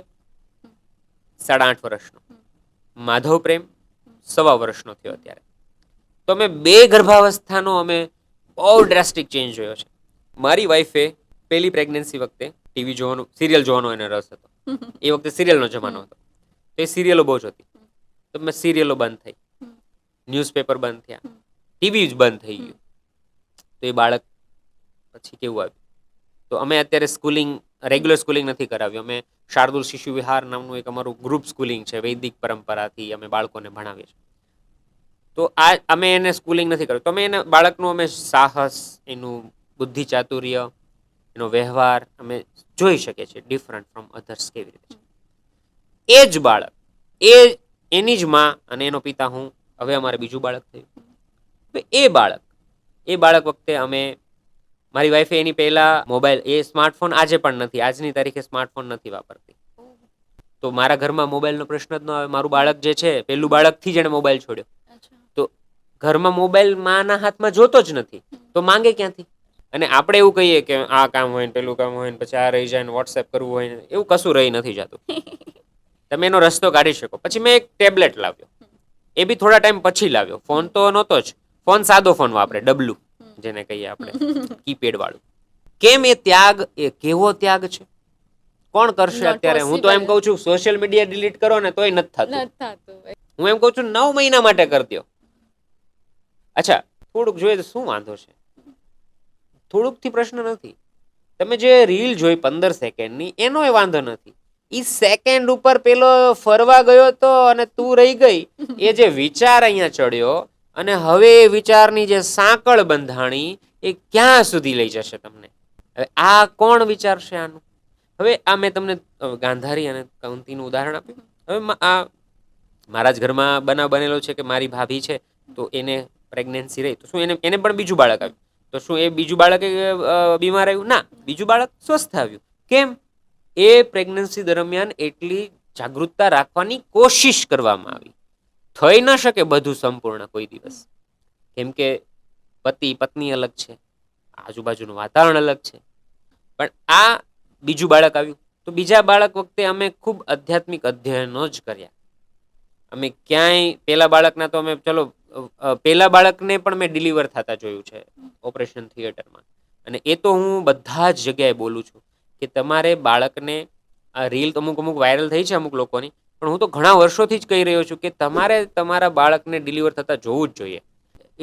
8.5 વર્ષનો, માધવ પ્રેમ 1.25 વર્ષનો થયો અત્યારે. તો અમે 2 ગર્ભાવસ્થાનો અમે બહુ ડ્રાસ્ટિક ચેન્જ જોયો છે. મારી વાઈફે પહેલી પ્રેગ્નન્સી વખતે ટીવી જોવાનું, સિરિયલ જોવાનો એને રસ હતો. એ વખતે સિરિયલનો જમાનો હતો, તો એ સિરિયલો બહુ જ હતી. તો મેં સિરિયલો બંધ થઈ, ન્યૂઝપેપર બંધ થયા, ટીવી જ બંધ થઈ ગયું. તો એ બાળક પછી કેવું આવ્યું? તો અમે અત્યારે સ્કૂલિંગ, રેગ્યુલર સ્કૂલિંગ નથી કરાવ્યું. અમે શાર્દુલ શિશુ વિહાર નામનું એક અમારું ગ્રુપ સ્કૂલિંગ છે, વૈદિક પરંપરાથી અમે બાળકોને ભણાવીએ છીએ. તો આ અમે એને સ્કૂલિંગ નથી કર્યું, તો અમે એને બાળકનું અમે સાહસ, એનું બુદ્ધિ ચાતુર્ય, એનો વ્યવહાર અમે જોઈ શકીએ છીએ ડિફરન્ટ ફ્રોમ અધર્સ કેવી રીતે છે. એ જ બાળક, એની જ માં અને એનો પિતા હું, હવે અમારે બીજું બાળક થયું. તો એ બાળક વખતે અમે, મારી વાઈફે એની પહેલા મોબાઈલ, એ સ્માર્ટફોન આજે પણ નથી, આજની તારીખે સ્માર્ટફોન નથી વાપરતી. તો મારા ઘરમાં મોબાઈલનો પ્રશ્ન જ ન આવે. મારું બાળક જે છે, પહેલું બાળકથી જ એણે મોબાઈલ છોડ્યો. તો ઘરમાં મોબાઈલ માના હાથમાં જોતો જ નથી, તો માંગે ક્યાંથી? અને આપણે એવું કહીએ કે આ કામ હોય ને પેલું કામ હોય ને પછી આ રહી જાય ને વોટ્સએપ કરવું હોય ને, એવું કશું રહી નથી જતું. તમે એનો રસ્તો કાઢી શકો. પછી મેં એક ટેબ્લેટ લાવ્યો, એ બી થોડા ટાઈમ પછી લાવ્યો. ફોન તો નહોતો જ, ફોન સાદો ફોન વાપરે, ડબલું જેને કહીએ આપણે, કીપેડ વાળું. કેમ? એ ત્યાગ, એ કેવો ત્યાગ છે! કોણ કરશે અત્યારે? હું તો એમ કહું છું સોશિયલ મીડિયા ડિલીટ કરો ને તોય નથી થતું. હું એમ કહું છું 9 મહિના માટે કરી દો. અચ્છા, થોડુંક જોઈએ તો શું વાંધો છે? થોડુંકથી પ્રશ્ન નથી. તમે જે રીલ જોઈ 15 સેકન્ડની એનોય વાંધો નથી. ઈ સેકન્ડ ઉપર પેલો ફરવા ગયો તો અને તું રહી ગઈ, એ જે વિચાર અહીંયા ચડ્યો અને હવે એ વિચારની જે સાંકળ બંધાણી એ ક્યાં સુધી લઈ જશે તમને. હવે આ કોણ વિચારશે આનું? હવે આ મેં તમને ગાંધારી અને કુંતીનું ઉદાહરણ આપ્યું. હવે આ મારા જ ઘરમાં બનાવ બનેલો છે કે મારી ભાભી છે તો એને પ્રેગ્નન્સી રહી તો શું એને પણ બીજું બાળક આવ્યું, તો શું એ બીજું બાળક બીમાર આવ્યું? ના, બીજું બાળક સ્વસ્થ આવ્યું. કેમ? એ પ્રેગ્નન્સી દરમિયાન એટલી જાગૃતતા રાખવાની કોશિશ કરવામાં આવી. થઈ ન શકે બધું સંપૂર્ણ કોઈ દિવસ, કેમ કે પતિ પત્ની અલગ છે, આજુબાજુનું વાતાવરણ અલગ છે. પણ આ બીજું બાળક આવ્યું તો બીજા બાળક વખતે અમે ખૂબ આધ્યાત્મિક અધ્યયનો જ કર્યા. અમે ક્યાંય પેલા બાળકના તો અમે ચલો પેલા બાળકને પણ મેં ડિલિવર થતા જોયું છે ઓપરેશન થિયેટરમાં. અને એ તો હું બધા જ જગ્યાએ બોલું છું કે તમારે બાળકને, આ રીલ અમુક વાયરલ થઈ છે અમુક લોકોની, પણ હું તો ઘણા વર્ષોથી જ કહી રહ્યો છું કે તમારે તમારા બાળકને ડિલિવર થતા જોવું જ જોઈએ.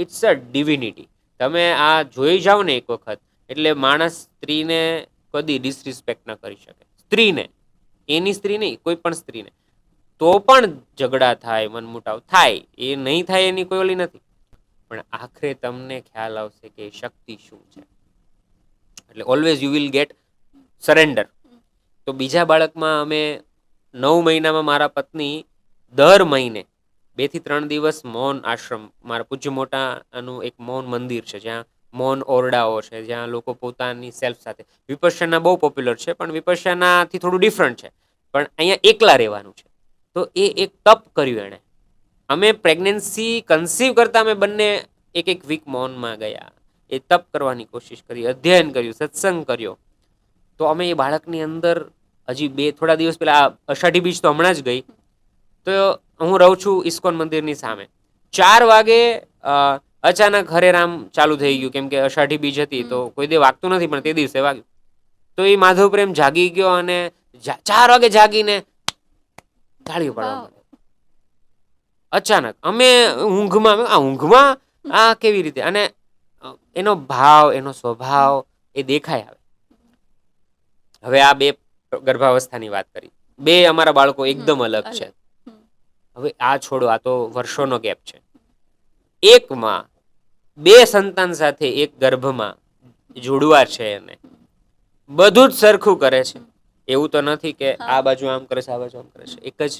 It's a divinity. તમે આ જોઈ જાઓ ને એક વખત એટલે માણસ સ્ત્રીને કદી ડિસરિસ્પેક્ટ ન કરી શકે. સ્ત્રીને, એની સ્ત્રી નહીં, કોઈ પણ સ્ત્રીને. તો પણ ઝઘડા થાય, મનમુટાવ થાય, એ નહીં થાય એની કોઈ ઓલી નથી, પણ આખરે તમને ખ્યાલ આવશે કે શક્તિ શું છે. એટલે always you will get surrender. તો બીજા બાળકમાં અમે 9 મહિનામાં મારા પત્ની દર મહિને 2 થી 3 દિવસ મૌન આશ્રમ, મારા પૂજ્ય મોટાનું એક મૌન મંદિર છે જ્યાં મૌન ઓરડાઓ છે, જ્યાં લોકો પોતાની સેલ્ફ સાથે, વિપશ્યના બહુ પોપ્યુલર છે પણ વિપશ્યનાથી થોડું ડિફરન્ટ છે, પણ અહીંયા એકલા રહેવાનું છે. તો એ એક તપ કર્યું એણે. અમે પ્રેગ્નન્સી કન્સીવ કરતા અમે બંને એક વીક મૌનમાં ગયા, એ તપ કરવાની કોશિશ કરી, અધ્યયન કર્યું, સત્સંગ કર્યો. તો અમે એ બાળકની અંદર હજી થોડા દિવસ પહેલા અષાઢી બીજ તો હમણાં જ ગઈ, તો હું રહું છું ઇસ્કોન મંદિરની સામે. 4 વાગે અચાનક હરે રામ ચાલુ થઈ ગયું, કેમ કે અષાઢી બીજ હતી તો કોઈ દે વાગતું નથી પણ તે દિવસે વાગ્યું. તો એ માધવ પ્રેમ જાગી ગયો અને 4 વાગે જાગીને તાળીઓ પાડવા માંડ્યો. અચાનક અમે ઊંઘમાં આ કેવી રીતે? અને એનો ભાવ, એનો સ્વભાવ એ દેખાય આવે. હવે આ 2 ગર્ભાવસ્થાની વાત કરી, 2 અમારા બાળકો એકદમ અલગ છે. હવે આ છોડો, આ તો વર્ષોનો ગેપ છે. એકમાં 2 સંતાન સાથે એક ગર્ભમાં જોડવા છે એને બધું જ સરખું કરે છે. એવું તો નથી કે આ બાજુ આમ કરે છે, આ બાજુ આમ કરે છે, એક જ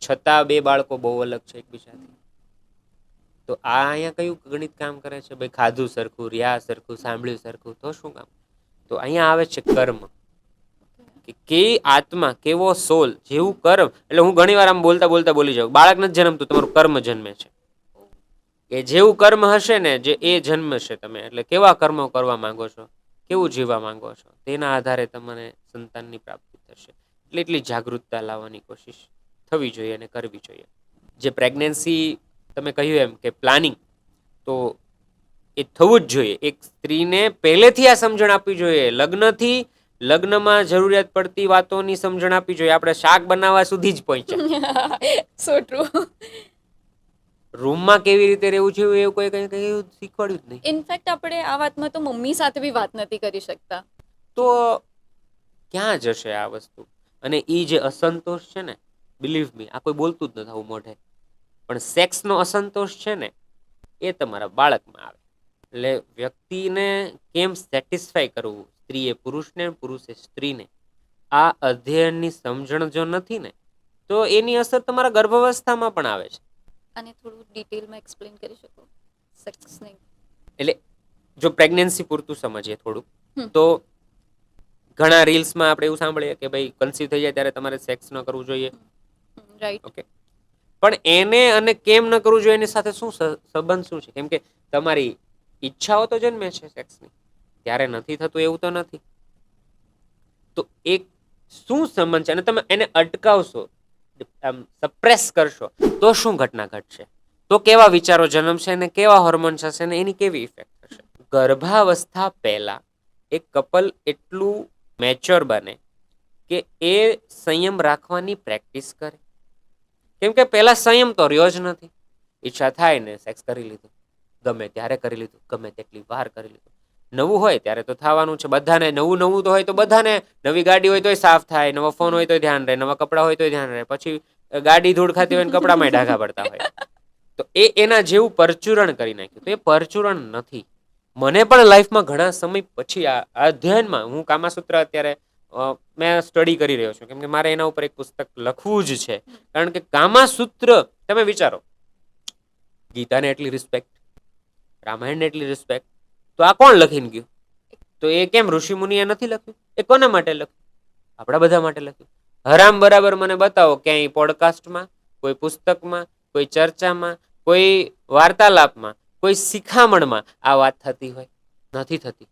છતાં 2 બાળકો બહુ અલગ છે એકબીજાથી. તો આ અહીંયા કયું ગણિત કામ કરે છે? ભાઈ ખાધું સરખું, રહ્યા સરખું, સાંભળ્યું સરખું, તો શું કામ? તો અહીંયા આવે છે કર્મ. કે કેવી આત્મા, કેવો સોલ, જેવું કર્મ. એટલે હું ઘણી વાર આમ બોલતા બોલી જાઉં, બાળક નથી જન્મતું, તમારું કર્મ જન્મે છે. કે જેવું કર્મ હશે ને, જે એ જન્મશે તમે, એટલે કેવા કર્મો કરવા માંગો છો, કેવું જીવવા માંગો છો, તેના આધારે તમને સંતાનની પ્રાપ્તિ થશે. એટલી જાગૃતતા લાવવાની કોશિશ થવી જોઈએ અને કરવી જોઈએ. જે પ્રેગ્નન્સી તમે કહ્યું એમ કે પ્લાનિંગ, તો એ થવું જ જોઈએ. એક સ્ત્રીને પહેલેથી આ સમજણ આપવી જોઈએ. લગ્નમાં જરૂરિયાત પડતી વાતોની સમજણ આપવી જોઈએ. આપણે શાક બનાવવા સુધી જ પહોંચ્યા. સો ટ્રુ. રૂમમાં કેવી રીતે રહેવું છે એવું કોઈ કઈ શીખવાડ્યું જ નહીં. ઇનફેક્ટ આપણે આ વાતમાં તો મમ્મી સાથે બી વાત નથી કરી શકતા. તો ક્યાં જશે આ વસ્તુ? અને એ જે અસંતોષ છે ને, બિલીવ મી, આ કોઈ બોલતું જ નથી આવું મોઢે, પણ સેક્સનો અસંતોષ છે ને, એ તમારા બાળકમાં આવે. એટલે વ્યક્તિને કેમ સેટિસ્ફાય કરવું, સ્ત્રીએ પુરુષને, પુરુષે સ્ત્રીને, આ અધ્યયનની સમજણ જો નથી ને, તો એની અસર તમારા ગર્ભાવસ્થામાં પણ આવે છે. અને થોડું ડિટેલમાં એક્સપ્લેન કરી શકો સેક્સને? એટલે જો પ્રેગ્નન્સી પૂરતું સમજીએ થોડુંક, તો ઘણા રીલ્સમાં આપણે એવું સાંભળીએ કે ભાઈ કન્સીવ થઈ જાય ત્યારે તમારે સેક્સ ન કરવું જોઈએ. રાઈટ. ઓકે, પણ એને અને કેમ ન કરવું જોઈએ એની સાથે શું સંબંધ શું છે? કેમ કે તમારી ઈચ્છાઓ તો જન્મે છે સેક્સની, ત્યારે નથી થતું એવું તો નથી. તો એક શું સંબંધ છે? અને તમે એને અટકાવશો, સપ્રેસ કરશો, તો શું ઘટના ઘટશે? તો કેવા વિચારો જન્મશે અને કેવા હોર્મોન્સ હશે અને એની કેવી ઇફેક્ટ થશે? ગર્ભાવસ્થા પહેલા એક કપલ એટલું મેચ્યોર બને કે એ સંયમ રાખવાની પ્રેક્ટિસ કરે. કેમ કે પહેલા સંયમ તો રહ્યો જ નથી. ઈચ્છા થાય ને સેક્સ કરી લીધું, ગમે ત્યારે કરી લીધું, ગમે તેટલી વાર કરી લીધું. નવું હોય ત્યારે તો થવાનું છે બધાને. નવું નવું તો હોય તો બધાને, નવી ગાડી હોય તોય સાફ થાય, નવો ફોન હોય તોય ધ્યાન રહે, નવા કપડાં હોય તોય ધ્યાન રહે. પછી ગાડી ધૂળ ખાતી હોય ને કપડામાં ડાઘા પડતા હોય. તો એના જેવું પરચુરણ કરી નાખ્યું. તો એ પરચુરણ નથી. મને પણ લાઈફમાં ઘણા સમય પછી આ અધ્યયનમાં, હું કામાસૂત્ર અત્યારે મેં સ્ટડી કરી રહ્યો છું, કેમ કે મારે એના ઉપર એક પુસ્તક લખવું જ છે. કારણ કે કામાસૂત્ર, તમે વિચારો, ગીતાને એટલી રિસ્પેક્ટ, રામાયણને એટલી રિસ્પેક્ટ, તો આ કોણ લખીને ગયું? તો એ કેમ ઋષિ મુનિએ નથી લખ્યું? એ કોના માટે લખ્યું? આપણા બધા માટે લખ્યું. હરામ બરાબર મને બતાવો ક્યાંય પોડકાસ્ટમાં, કોઈ પુસ્તકમાં, કોઈ ચર્ચામાં, કોઈ વાર્તાલાપમાં, કોઈ શિખામણમાં આ વાત થતી હોય? નથી થતી.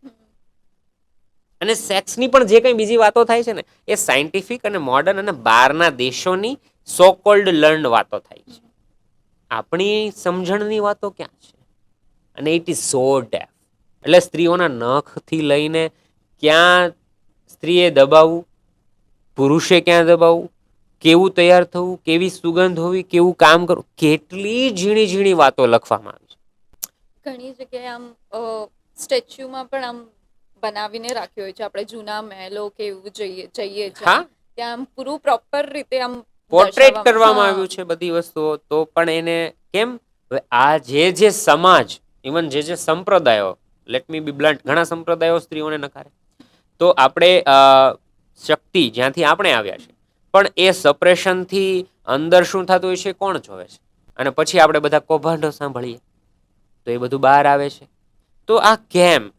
અને સેક્સની પણ જે કંઈ બીજી વાતો થાય છે ને, એ સાયન્ટિફિક અને મોડર્ન અને બહારના દેશોની સો કોલ્ડ લર્ન વાતો થાય છે. આપણી સમજણની વાતો ક્યાં છે? અને ઇટ ઇઝ સો ડેફ. એટલે સ્ત્રીઓના નખથી લઈને ક્યાં સ્ત્રીએ દબાવવું, પુરુષે ક્યાં દબાવવું, કેવું તૈયાર થવું, કેવી સુગંધ હોવી, કેવું કામ કરવું, કેટલી ઝીણી ઝીણી વાતો લખવામાં આવી છે. ઘણી જગ્યાએ આમ સ્ટેચ્યુમાં પણ આમ બનાવીને રાખ્યો હોય છે. આપણે જૂના મહેલો કે એવું જઈએ હા, ત્યાં આમ પૂરું પ્રોપર રીતે આમ પોર્ટ્રેટ દર્શાવવામાં. કરવામાં હા. આવ્યું છે બધી વસ્તુઓ. તો પણ એને કેમ? હવે આ જે સમાજ, ઇવન જે સંપ્રદાયો, લેટ મી બી બ્લન્ટ, ઘણા સંપ્રદાયો સ્ત્રીઓને નકારે. તો આપણે શક્તિ જ્યાંથી આપણે આવ્યા છે, પણ એ સપ્રેશનથી અંદર શું થતું હોય છે કોણ જોવે છે? અને પછી આપણે બધા કૌભાંડો સાંભળીએ તો એ બધું બહાર આવે છે. તો આ કેમ?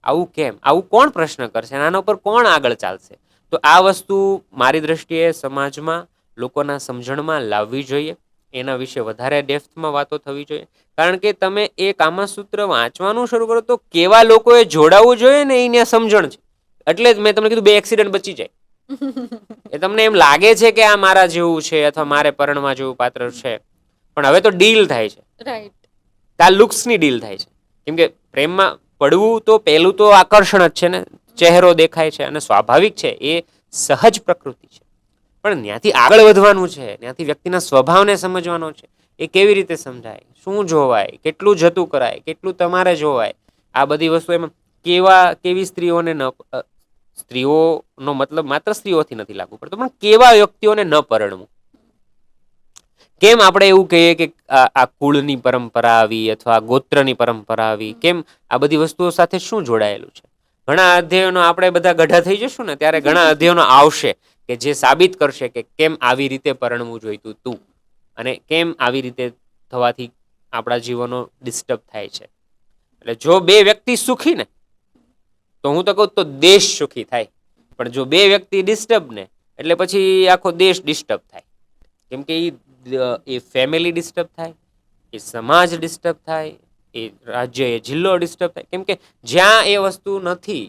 આવું કેમ? આવું કોણ પ્રશ્ન કરશે? આના ઉપર કોણ આગળ ચાલશે? તો આ વસ્તુ મારી દ્રષ્ટિએ સમાજમાં, લોકોના સમજણમાં લાવવી જોઈએ. એના વિશે વધારે ડેપ્થમાં વાતો થવી જોઈએ. કારણ કે તમે એ કામાસૂત્ર વાંચવાનું શરૂ કરો તો કેવા લોકોએ જોડાવવું જોઈએ ને એને સમજણ છે. એટલે જ મેં તમને કીધું 2 એક્સિડન્ટ બચી જાય. એ તમને એમ લાગે છે કે આ મારા જેવું છે અથવા મારે પરણવા જેવું પાત્ર છે, પણ હવે તો ડીલ થાય છે. રાઈટ. આ લુક્સની ડીલ થાય છે. કેમ કે પ્રેમમાં પડવું તો પહેલું તો આકર્ષણ જ છે ને, ચહેરો દેખાય છે અને સ્વાભાવિક છે, એ સહજ પ્રકૃતિ છે. પણ ત્યાંથી આગળ વધવાનું છે, ત્યાંથી વ્યક્તિના સ્વભાવને સમજવાનો છે. એ કેવી રીતે સમજાય, શું જોવાય, કેટલું જતું કરાય, કેટલું તમારે જોવાય, આ બધી વસ્તુ એમાં કેવી સ્ત્રીઓને ન, સ્ત્રીઓનો મતલબ માત્ર સ્ત્રીઓથી નથી લાગુ પડતો, પણ કેવા વ્યક્તિઓને ન પરણવું. કેમ આપણે એવું કહીએ કે આ કુળની પરંપરા આવી અથવા ગોત્રની પરંપરા આવી? કેમ? આ બધી વસ્તુઓ સાથે શું જોડાયેલું છે? ઘણા અધ્યયનો આપણે બધા ગઢા થઈ જશું ને ત્યારે ઘણા અધ્યયનો આવશે કે જે સાબિત કરશે કે કેમ આવી રીતે પરણવું જોઈતું તું, અને કેમ આવી રીતે થવાથી આપણા જીવનો ડિસ્ટર્બ થાય છે. એટલે જો 2 વ્યક્તિ સુખી ને, તો હું તો કહું તો દેશ સુખી થાય. પણ જો 2 વ્યક્તિ ડિસ્ટર્બ ને, એટલે પછી આખો દેશ ડિસ્ટર્બ થાય. કેમ કે એ ફેમિલી ડિસ્ટર્બ થાય, એ સમાજ ડિસ્ટર્બ થાય, એ રાજ્ય, એ જિલ્લો ડિસ્ટર્બ થાય. કેમ કે જ્યાં એ વસ્તુ નથી,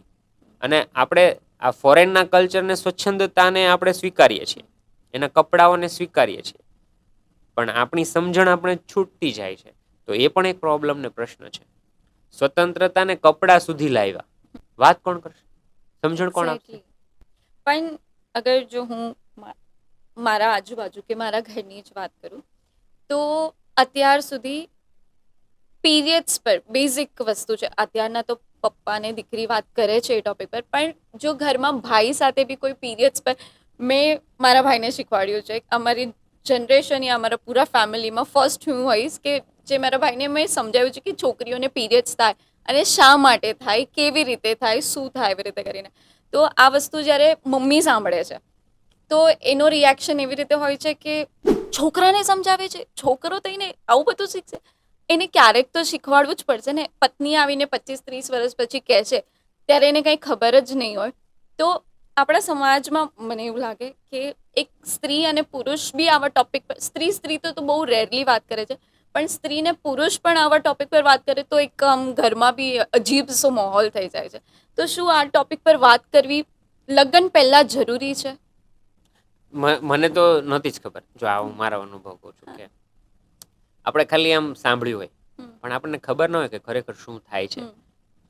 અને આપણે આ ફોરેનના કલ્ચરને, સ્વચ્છંદતાને આપણે સ્વીકારીએ છીએ, એના કપડાઓને સ્વીકારીએ છીએ, પણ આપણી સમજણ આપણે છૂટતી જાય છે. તો એ પણ એક પ્રોબ્લેમ ને પ્રશ્ન છે. સ્વતંત્રતાને કપડા સુધી લાવ્યા, વાત કોણ કરશે? સમજણ કોણ આપશે? પણ અગર જો હું મારા આજુબાજુ કે મારા ઘરની જ વાત કરું તો અત્યાર સુધી પીરિયડ્સ પર બેઝિક વસ્તુ છે. અત્યારના તો પપ્પા ને દીકરી વાત કરે છે એ ટોપિક પર, પણ જો ઘરમાં ભાઈ સાથે બી કોઈ પીરિયડ્સ પર, મેં મારા ભાઈને શીખવાડ્યું છે. અમારી જનરેશન યા અમારા પૂરા ફેમિલીમાં ફર્સ્ટ હું હોઈશ કે જે મારા ભાઈને મેં સમજાવ્યું છે કે છોકરીઓને પીરિયડ્સ થાય અને શા માટે થાય, કેવી રીતે થાય, શું થાય, એવી રીતે કરીને. તો આ વસ્તુ જ્યારે મમ્મી સાંભળે છે તો એનો રિએક્શન એવી રીતે હોય છે કે છોકરાને સમજાવે છે, છોકરો થઈને આવું બધું શીખશે. એને ક્યારેક તો શીખવાડવું જ પડશે ને. પત્ની આવીને 25-30 વર્ષ પછી કહે છે ત્યારે એને કંઈ ખબર જ નહીં હોય. તો આપણા સમાજમાં મને એવું લાગે કે એક સ્ત્રી અને પુરુષ બી આવા ટોપિક પર, સ્ત્રી તો બહુ રેરલી વાત કરે છે, પણ સ્ત્રી ને પુરુષ પણ આવા ટોપિક પર વાત કરે તો એક ઘરમાં બી અજીબ સો માહોલ થઈ જાય છે. તો શું આ ટોપિક પર વાત કરવી લગ્ન પહેલા જરૂરી છે? મને તો નહોતી જ ખબર. જો આ હું મારો અનુભવ કહું છું કે આપણે ખાલી આમ સાંભળ્યું હોય, પણ આપણને ખબર ન હોય કે ખરેખર શું થાય છે.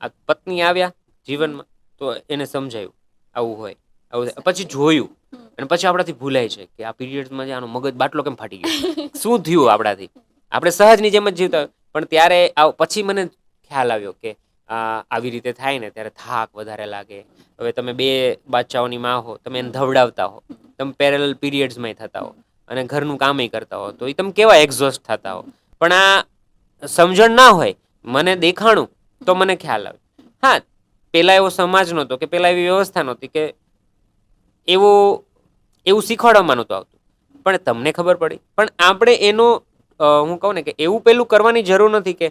આ પત્ની આવ્યા જીવનમાં તો એને સમજાયું આવું હોય, આવું થાય. પછી જોયું, અને પછી આપણાથી ભૂલાય છે કે આ પીરિયડ્સમાં આનો મગજ બાટલો કેમ ફાટી ગયો, શું થયું આપણાથી. આપણે સહજની જેમ જ જીવતા હોય, પણ ત્યારે પછી મને ખ્યાલ આવ્યો કે આવી રીતે થાય ને ત્યારે થાક વધારે લાગે. હવે તમે 2 બાચ્ચાઓની માં હો, તમે એને ધવડાવતા હો, તમે પેરેલલ પીરિયડ્સમાંય થતા હો અને ઘરનું કામેય કરતા હો, તો એ તમે કેવા એક્ઝોસ્ટ થતા હો. પણ આ સમજણ ના હોય, મને દેખાણું તો મને ખ્યાલ આવે. હા, પહેલાં એવો સમાજ નહોતો કે પહેલાં એવી વ્યવસ્થા નહોતી કે એવું શીખવાડવામાં નહોતું આવતું. પણ તમને ખબર પડી. પણ આપણે એનો હું કહું ને કે એવું પેલું કરવાની જરૂર નથી કે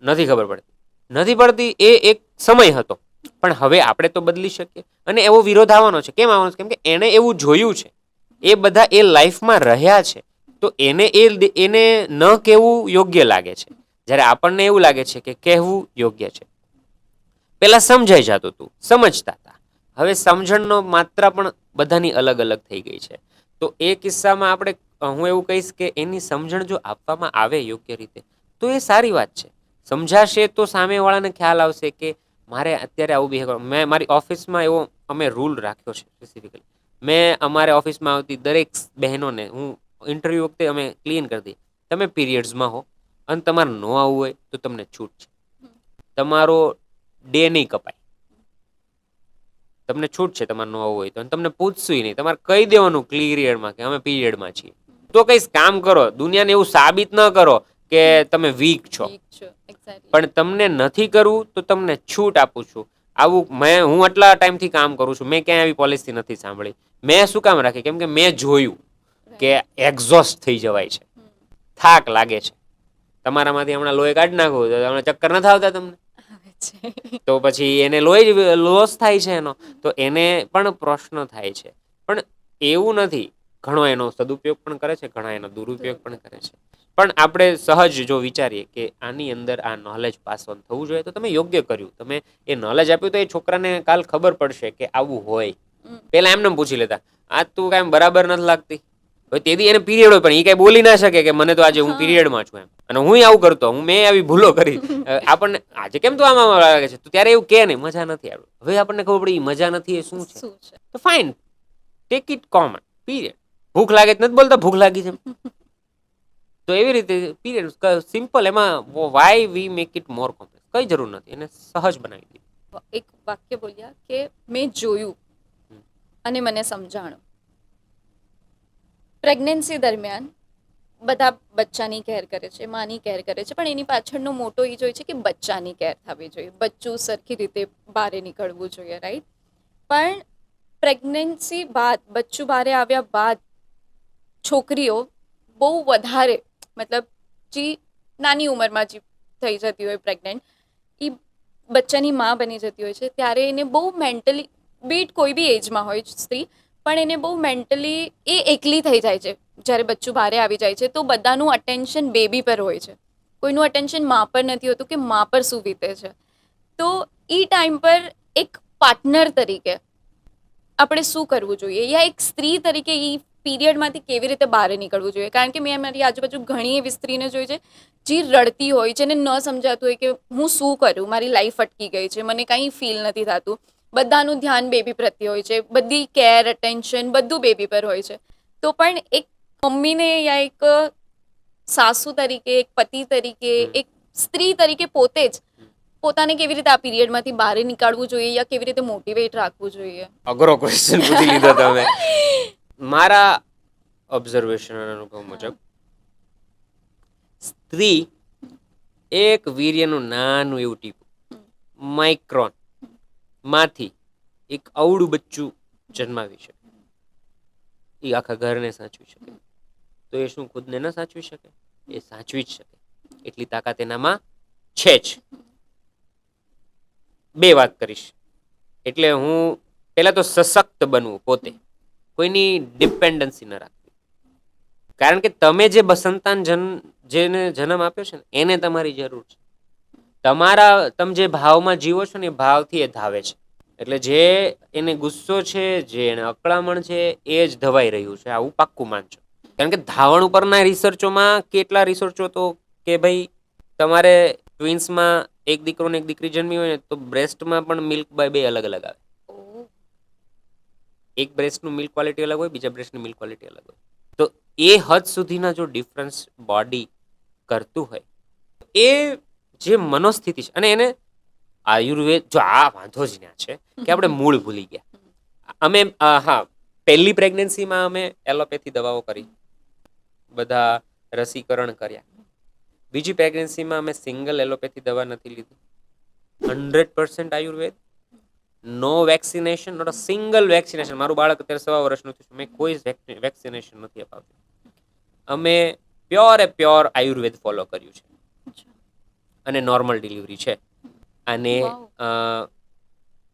નથી ખબર પડતી. નથી પડતી એ એક સમય હતો. પણ હવે આપણે તો બદલી શકીએ અને એવો વિરોધ આવવાનો છે. કેમ આવવાનો છે? કેમ કે એણે એવું જોયું છે. એ બધા એ લાઈફમાં રહ્યા છે. તો એને ન કહેવું યોગ્ય લાગે છે. જ્યારે આપણને એવું લાગે છે કે કહેવું યોગ્ય છે. પહેલાં સમજાઈ જતું હતું, સમજતા હતા. હવે સમજણનો માત્રા પણ બધાની અલગ અલગ થઈ ગઈ છે. તો એ કિસ્સામાં આપણે હું એવું કહીશ કે એની સમજણ જો આપવામાં આવે યોગ્ય રીતે તો એ સારી વાત છે. સમજાશે તો સામેવાળાને ખ્યાલ આવશે કે મારે અત્યારે આવું બિહેવ કરવું. મેં મારી ઓફિસમાં એવો અમે રૂલ રાખ્યો છે સ્પેસિફિકલી. મેં અમારે ઓફિસમાં આવતી દરેક બહેનોને હું ઇન્ટરવ્યૂ વખતે અમે ક્લીન કરી દઈએ. તમે પીરિયડ્સમાં હો અને તમારે ન આવવું હોય તો તમને છૂટ છે. તમારો ડે નહીં કપાય. તમને છૂટ છે તમારે ન આવવું હોય તો. અને તમને પૂછશું નહીં. તમારે કહી દેવાનું ક્લિયરમાં કે અમે પીરિયડમાં છીએ. તો કંઈ કામ કરો. દુનિયાને એવું સાબિત ન કરો કે તમે વીક છો. ઠીક છે, એક્ઝેક્ટલી. પણ તમને નથી કરવું તો તમને છૂટ આપું છું. આવું હું આટલા ટાઈમથી કામ કરું છું. મેં ક્યાંય આવી પોલિસી નથી સાંભળી. મેં શું કામ રાખી? કેમ કે મેં જોયું કે એક્ઝોસ્ટ થઈ જવાય છે. થાક લાગે છે. તમારામાંથી હમણાં લોહી કાઢી નાખવું તો હમણાં ચક્કર નથી આવતા તમને? આવે છે. તો પછી એને લોહી લોસ થાય છે એનો. તો એને પણ પ્રશ્ન થાય છે. પણ એવું નથી. ઘણો એનો સદુપયોગ પણ કરે છે, ઘણા એનો દુરુપયોગ પણ કરે છે. પણ આપણે સહજ જો વિચારીએ કે આની અંદર આ નોલેજ પાસ ઓન થવું જોઈએ તો તમે યોગ્ય કર્યું. તમે એ નોલેજ આપ્યું તો એ છોકરાને કાલ ખબર પડશે કે આવું હોય. પહેલાં એમને પૂછી લેતા, આજ તું કાંઈ બરાબર નથી લાગતી. હવે તેથી એને પીરિયડ હોય પણ એ કાંઈ બોલી ના શકે કે મને તો આજે હું પીરિયડમાં છું એમ. અને હું આવું કરતો, મેં આવી ભૂલો કરી. આપણને આજે કેમ તું આમાં લાગે છે? તો ત્યારે એવું કહે નહીં, મજા નથી આવતી. હવે આપણને ખબર પડી મજા નથી એ શું છે. શું છે? તો fine, take it common, period. ભૂખ લાગે છે નથી બોલતા ભૂખ લાગી છે. તો એવી રીતે પીરિયડ સિમ્પલ. એમાં why we make it more complex? કઈ જરૂર નથી. એને સહજ બનાવી દીધી. એક વાક્ય બોલ્યા કે મેં જોયું અને મને સમજાણું. પ્રેગ્નન્સી દરમિયાન બધા બચ્ચાની કેર કરે છે, માની કેર કરે છે, પણ એની પાછળનો મોટો એ જ હોય છે કે બચ્ચાની કેર થવી જોઈએ, બચ્ચું સરખી રીતે બહાર નીકળવું જોઈએ, રાઈટ? પણ પ્રેગ્નન્સી બાદ, બચ્ચું બહાર આવ્યા બાદ છોકરીઓ બહુ વધારે, મતલબ જે નાની ઉંમરમાં જે થઈ જતી હોય પ્રેગ્નન્ટ, એ બચ્ચાની માં બની જતી હોય છે ત્યારે એને બહુ મેન્ટલી, બીટ કોઈ બી એજમાં હોય સ્ત્રી, પણ એને બહુ મેન્ટલી એ એકલી થઈ જાય છે. જ્યારે બચ્ચું બહાર આવી જાય છે તો બધાનું અટેન્શન બેબી પર હોય છે, કોઈનું અટેન્શન માં પર નથી હોતું કે માં પર શું વીતે છે. તો એ ટાઈમ પર એક પાર્ટનર તરીકે આપણે શું કરવું જોઈએ, યા એક સ્ત્રી તરીકે એ પીરિયડમાંથી કેવી રીતે બહાર નીકળવું જોઈએ? કારણ કે મેં મારી આજુબાજુ ઘણી એવી સ્ત્રીને જોઈ છે જે રડતી હોય, જેને ન સમજાતું હોય કે હું શું કરું, મારી લાઈફ અટકી ગઈ છે, મને કંઈ ફીલ નથી થતું. બધાનું ધ્યાન બેબી પ્રત્યે હોય છે, બધી કેર, અટેન્શન બધું બેબી પર હોય છે. તો પણ એક મમ્મીને યા એક સાસુ તરીકે, એક પતિ તરીકે, એક સ્ત્રી તરીકે પોતે જ પોતાને કેવી રીતે આ પીરિયડમાંથી બહાર નીકાળવું જોઈએ યા કેવી રીતે મોટિવેટ રાખવું જોઈએ? અઘરો ક્વેશ્ચન પૂછી લીધો તમે. મારા ઓબ્ઝર્વેશન અને અનુભવ મુજબ સ્ત્રી એક વીર્યનું નાનું એવું ટીપું, માઇક્રોન માંથી એક અવળું બચ્ચું જન્માવી શકે. એ આખા ઘરને સાચવી શકે. તો એ શું ખુદને ન સાચવી શકે? એ સાચવી જ શકે. એટલી તાકાત એનામાં છે જ. 2 વાત કરીશ. એટલે હું પહેલાં તો સશક્ત બનવું પોતે, કોઈની ડિપેન્ડન્સી ન રાખવી. કારણ કે તમે જે સંતાન જેને જન્મ આપ્યો છે ને એને તમારી જરૂર છે. તમે જે ભાવમાં જીવો છો ને એ ભાવથી એ ધાવે છે. એટલે જે એને ગુસ્સો છે, જે એને અકળામણ છે, એ જ ધવાઈ રહ્યું છે, આવું પાક્કું માનજો. કારણ કે ધાવણ ઉપરના રિસર્ચોમાં કેટલા રિસર્ચો તો કે ભાઈ તમારે ટ્વિન્સમાં એક દીકરો ને એક દીકરી જન્મી હોય ને તો બ્રેસ્ટમાં પણ મિલ્ક બાય 2 અલગ અલગ આવે. એક બ્રેસ્ટનું મિલ્ક ક્વોલિટી અલગ હોય, બીજા બ્રેસ્ટની મિલ્ક ક્વોલિટી અલગ હોય. તો એ હદ સુધીના જો ડિફરન્સ બોડી કરતું હોય, એ જે મનોસ્થિતિ છે અને એને આયુર્વેદ જો આ વાંધો જ ના છે કે આપણે મૂળ ભૂલી ગયા. અમે હા પહેલી પ્રેગ્નન્સીમાં અમે એલોપેથી દવાઓ કરી, બધા રસીકરણ કર્યા. બીજી પ્રેગ્નન્સીમાં અમે સિંગલ એલોપેથી દવા નથી લીધી, 100% Ayurveda, no vaccination, not a single vaccination. મારું બાળક અત્યારે 1.5 વર્ષનું થયું, મેં કોઈ વેક્સિનેશન નથી અપાવ્યું. અમે પ્યોર આયુર્વેદ ફોલો કર્યું છે અને નોર્મલ ડિલિવરી છે. અને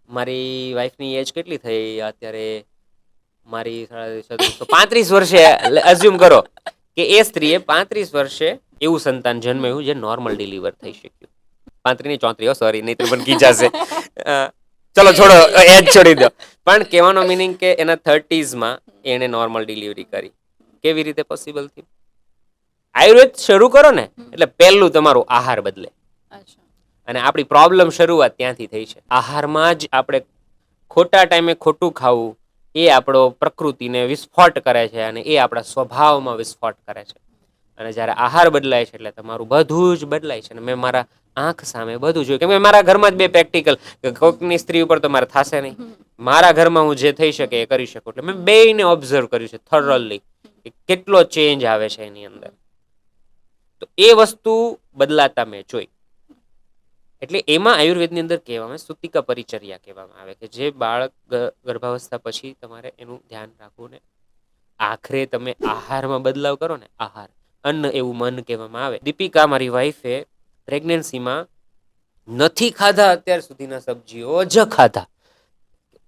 મારી વાઈફની એજ કેટલી થઈ અત્યારે? મારી 35 વર્ષે અઝ્યુમ કરો કે એ સ્ત્રીએ 35 વર્ષે એવું સંતાન જન્મ્યું જે નોર્મલ ડિલિવર થઈ શક્યું. 35 નહીં 34, સોરી, નહીં તો પણ ખીજાશે. ચલો છોડો, એજ છોડી દો. પણ કહેવાનો મિનિંગ કે એના 30sમાં એણે નોર્મલ ડિલિવરી કરી. કેવી રીતે પોસિબલ થયું? આયુર્વેદ શરૂ કરો ને એટલે પહેલું તમારું આહાર બદલે. અને આપણી પ્રોબ્લેમ શરૂઆત ત્યાંથી થઈ છે. આહારમાં જ આપણે ખોટા ટાઈમે ખોટું ખાવું એ આપણો પ્રકૃતિને વિસ્ફોટ કરે છે અને એ આપણા સ્વભાવમાં વિસ્ફોટ કરે છે. અને જ્યારે આહાર બદલાય છે એટલે તમારું બધું જ બદલાય છે. અને મેં મારા આંખ સામે બધું જોયું, કેમ કે મારા ઘરમાં જ 2 પ્રેક્ટિકલ, કોઈકની સ્ત્રી ઉપર તો મારે થશે નહીં, મારા ઘરમાં હું જે થઈ શકે એ કરી શકું. એટલે મેં બેયને ઓબ્ઝર્વ કર્યું છે થોરલી કે કેટલો ચેન્જ આવે છે એની અંદર. તો એ વસ્તુ બદલાતા મેં જોઈ. એટલે એમાં આયુર્વેદની અંદર કહેવામાં સુતિકા પરિચર્યા કહેવામાં આવે કે જે બાળક ગર્ભાવસ્થા પછી તમારે એનું ધ્યાન રાખવું ને આખરે તમે આહારમાં બદલાવ કરો ને, આહાર અન્ન એવું મન કહેવામાં આવે. દીપિકા મારી વાઈફે પ્રેગ્નન્સીમાં નથી ખાધા અત્યાર સુધીના સબ્જીઓ જ ખાધા.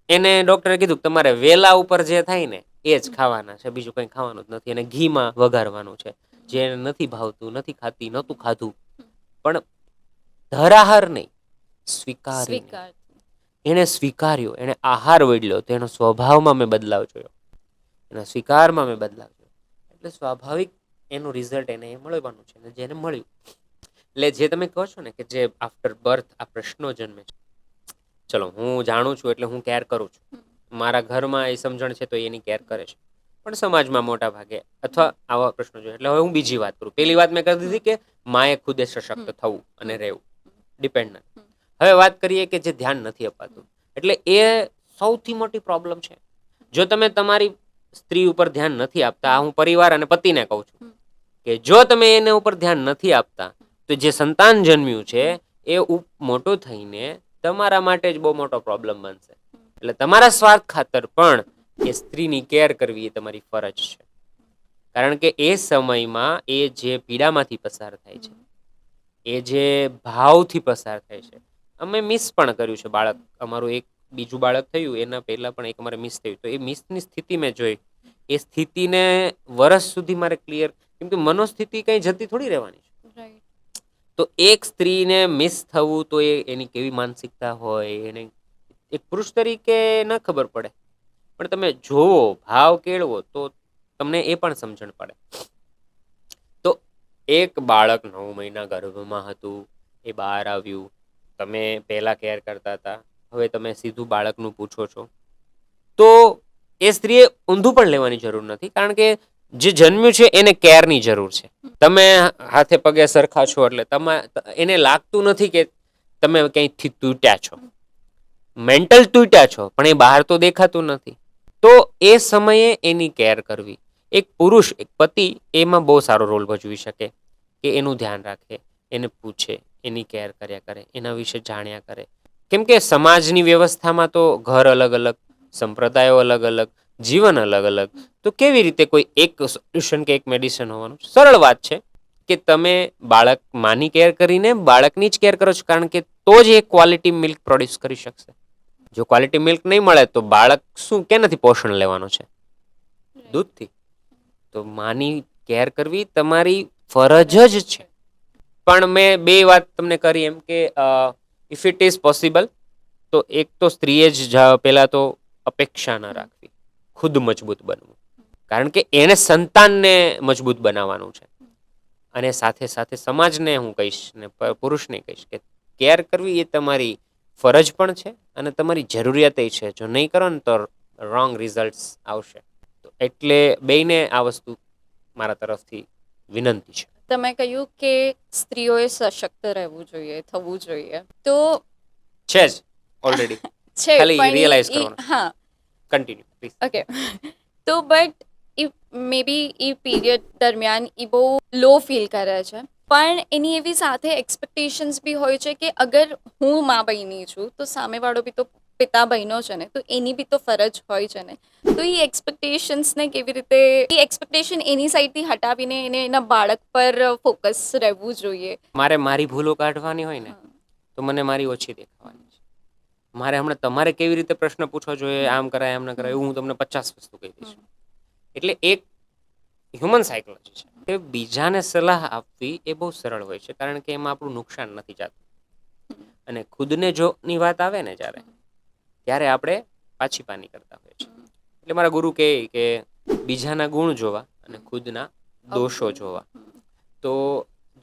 એને ડૉક્ટરે કીધું કે તમારે વેલા ઉપર જે થાય ને એ જ ખાવાના છે, બીજું કંઈ ખાવાનું જ નથી. અને ઘીમાં વઘારવાનું છે. જે એને નથી ભાવતું, નથી ખાતી, નહોતું ખાધું, પણ ધરાહાર નહીં, સ્વીકાર. એણે સ્વીકાર્યો, એણે આહાર વળ્યો, તો એનો સ્વભાવમાં મેં બદલાવ જોયો, એના સ્વીકારમાં મેં બદલાવ જોયો. એટલે સ્વાભાવિક એનું રિઝલ્ટ એને મળવાનું છે, જેને મળ્યું. એટલે જે તમે કહો છો ને કે જે આફ્ટર બર્થ આ પ્રશ્નો જન્મે છે, ચલો હું જાણું છું એટલે હું કેર કરું છું, મારા ઘરમાં એ સમજણ છે તો એની કેર કરે છે, પણ સમાજમાં મોટા ભાગે અથવા આવા પ્રશ્નો જોઈએ. એટલે હવે હું બીજી વાત કરું. પહેલી વાત મેં કરી દીધી કે માએ ખુદે સશક્ત થવું અને રહેવું, ડિપેન્ડન્ટ. હવે વાત કરીએ કે જે ધ્યાન નથી અપાતું. એટલે એ સૌથી મોટી પ્રોબ્લેમ છે. જો તમે તમારી સ્ત્રી ઉપર ધ્યાન નથી આપતા, હું પરિવાર અને પતિને કહું છું કે જો તમે એના ઉપર ધ્યાન નથી આપતા તો જે સંતાન જન્મ્યું છે એ મોટું થઈને તમારા માટે જ બહુ મોટો પ્રોબ્લેમ બનશે. એટલે તમારા સ્વાર્થ ખાતર પણ એ સ્ત્રીની કેર કરવી એ તમારી ફરજ છે. કારણ કે એ સમયમાં એ જે પીડામાંથી પસાર થાય છે, એ જે ભાવથી પસાર થાય છે. અમે મિસ પણ કર્યું છે બાળક. અમારું એક બીજું બાળક થયું એના પહેલાં પણ એક અમારે મિસ થયું. તો એ મિસની સ્થિતિ મેં જોઈ. એ સ્થિતિને વર્ષ સુધી મારે ક્લિયર, કેમ કે મનોસ્થિતિ કંઈ જતી થોડી રહેવાની છે. તો એક સ્ત્રીને મિસ થવું તો એ એની કેવી માનસિકતા હોય, એને એક પુરુષ તરીકે ન ખબર પડે, પણ તમે જોવો, ભાવ કેળવો તો તમને એ પણ સમજણ પડે. તો એક બાળક 9 મહિના ગર્ભમાં હતું, એ બહાર આવ્યું, તમે પહેલા કેર કરતા હતા, હવે તમે સીધું બાળકનું પૂછો છો, તો એ સ્ત્રીએ ઊંધું પણ લેવાની જરૂર નથી. કારણ કે જે જન્મ્યું છે એને કેરની જરૂર છે. તમે હાથે પગે સરખા છો એટલે એને લાગતું નથી કે તમે ક્યાંયથી તૂટ્યા છો, મેન્ટલ તૂટ્યા છો, પણ એ બહાર તો દેખાતું નથી. તો એ સમયે એની કેર કરવી. એક પુરુષ, એક પતિ એમાં બહુ સારો રોલ ભજવી શકે કે એનું ધ્યાન રાખે, એને પૂછે, એની કેર કર્યા કરે, એના વિશે જાણ્યા કરે. કેમ કે સમાજની વ્યવસ્થામાં તો ઘર અલગ અલગ, સંપ્રદાયો અલગ અલગ, જીવન અલગ અલગ. તો કેવી રીતે કોઈ એક સોલ્યુશન કે એક મેડિસિન હોવાનું? સરળ વાત છે કે તમે બાળક માની કેર કરીને બાળકની જ કેર કરો છો, કારણ કે તો જ એ ક્વોલિટી મિલ્ક પ્રોડ્યુસ કરી શકશે. જો ક્વોલિટી મિલ્ક નહીં મળે તો બાળક શું કેનાથી પોષણ લેવાનું છે? દૂધથી. તો માની કેર કરવી તમારી ફરજ જ છે. પણ મેં 2 વાત તમને કરી એમ કે ઇફ ઇટ ઇઝ પોસિબલ તો એક તો સ્ત્રીએ જ પહેલાં તો અપેક્ષા ન રાખવી, ખુદ મજબૂત બનવું. કારણ કે એણે સંતાનને મજબૂત બનાવવાનું છે. અને સાથે સાથે સમાજને હું કહીશ ને પુરુષને કહીશ કે કેર કરવી એ તમારી ફરજ પણ છે અને તમારી જરૂરિયાત છે. જો નહીં કરો ને તો રોંગ રિઝલ્ટ્સ આવશે. તો એટલે બેયને આ વસ્તુ મારા તરફથી વિનંતી છે. તમે કહ્યું કે સ્ત્રીઓએ સશક્ત રહેવું જોઈએ, થવું જોઈએ. તો છે જ ઓલરેડી, છે ખાલી પણ રિયલાઇઝ કરવાનું. હા કન્ટિન્યુ પ્લીઝ. ઓકે તો બટ એ મે બી એ પીરિયડ દરમિયાન એ બહુ લો ફીલ કરે છે, પણ એની એવી સાથે એક્સપેક્ટેશન્સ બી હોય છે કે અગર હું મા બહેની છું તો સામેવાળો બી તો પિતા બહેનો છે ને, તો એની બી તો ફરજ હોય છે ને. તો એ એક્સપેક્ટેશન્સને કેવી રીતે, એ એક્સપેક્ટેશન એની સાઈડથી હટાવીને એને એના બાળક પર ફોકસ રહેવું જોઈએ. મારે મારી ભૂલો કાઢવાની હોય ને તો મને મારી ઓછી દેખાવાની છે. મારે હમણાં તમારે કેવી રીતે પ્રશ્ન પૂછવો જોઈએ, આમ કરાય આમ ન કરાય, એવું હું તમને 50 વસ્તુ કહી દઈશ. એટલે એક હ્યુમન સાયકોલોજી છે કે બીજાને સલાહ આપવી એ બહુ સરળ હોય છે, કારણ કે એમાં આપણું નુકસાન નથી જાતું. અને ખુદને જોની વાત આવે ને ત્યારે આપણે પાછી પાની કરતા હોઈએ છીએ. એટલે મારા ગુરુ કહે કે બીજાના ગુણ જોવા અને ખુદના દોષો જોવા. તો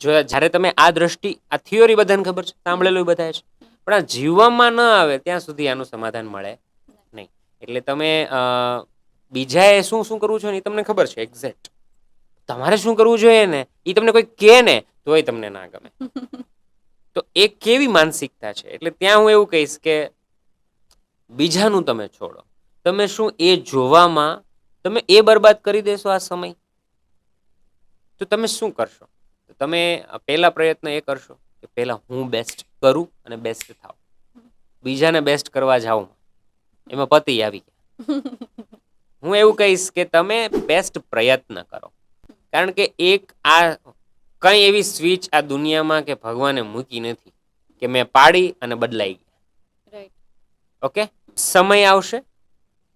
જો જ્યારે તમે આ દ્રષ્ટિ, આ થિયોરી બધાને ખબર છે, સાંભળેલું બધાએ છે, પણ આ જીવવામાં ન આવે ત્યાં સુધી આનું સમાધાન મળે નહીં. એટલે તમે બીજાએ શું શું કરવું છે ને એ તમને ખબર છે એક્ઝેક્ટ. તમારે શું કરવું જોઈએ ને એ તમને કોઈ કહે ને તોય તમને ના ગમે. તો એ કેવી માનસિકતા છે? એટલે ત્યાં હું એવું કહીશ કે બીજાનું તમે છોડો, તમે શું એ જોવામાં તમે એ બરબાદ કરી દેશો આ સમય? તો તમે શું કરશો? તમે પહેલા પ્રયત્ન એ કરશો કે પહેલા હું બેસ્ટ કરું અને બેસ્ટ થાવ. બીજાને બેસ્ટ કરવા જાઉં એમાં પતિ આવી ગયા. હું એવું કહીશ કે તમે બેસ્ટ પ્રયત્ન કરો, કારણ કે એક આ કંઈ એવી સ્વિચ આ દુનિયામાં કે ભગવાને મૂકી નથી કે મેં પાડી અને બદલાઈ ગયા. ઓકે, સમય આવશે,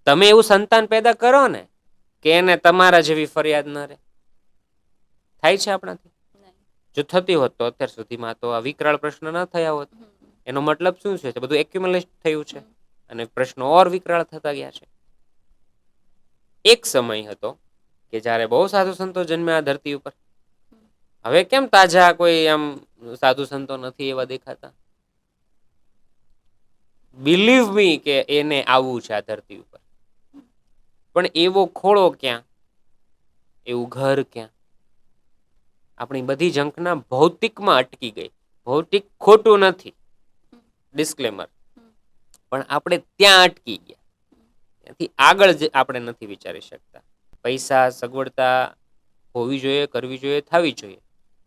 તમે એવું સંતાન પેદા કરો ને કે એને તમારા જેવી ફરિયાદ ન રહે. થાય છે આપણાથી? જો થતી હોત તો અત્યાર સુધીમાં તો આ વિકરાળ પ્રશ્ન ન થયા હોત. એનો મતલબ શું છે? બધું એક્યુમ્યુલેટ થયું છે અને પ્રશ્નો ઓર વિકરાળ થતા ગયા છે. એક સમય હતો કે જ્યારે બહુ સાધુ સંતો જન્મ્યા આ ધરતી ઉપર. હવે કેમ તાજા કોઈ આમ સાધુ સંતો નથી એવા દેખાતા? બિલીવ મી કે એને આવવું છે આ ધરતી ઉપર. પણ એવો ખોળો ક્યાં, એવું ઘર ક્યાં? આપણી બધી ઝંખના ભૌતિકમાં અટકી ગઈ. ભૌતિક ખોટું નથી, ડિસ્ક્લેમર, પણ આપણે ત્યાં અટકી ગયા. ત્યાંથી આગળ જ આપણે નથી વિચારી શકતા. પૈસા, સગવડતા હોવી જોઈએ, કરવી જોઈએ, થવી જોઈએ,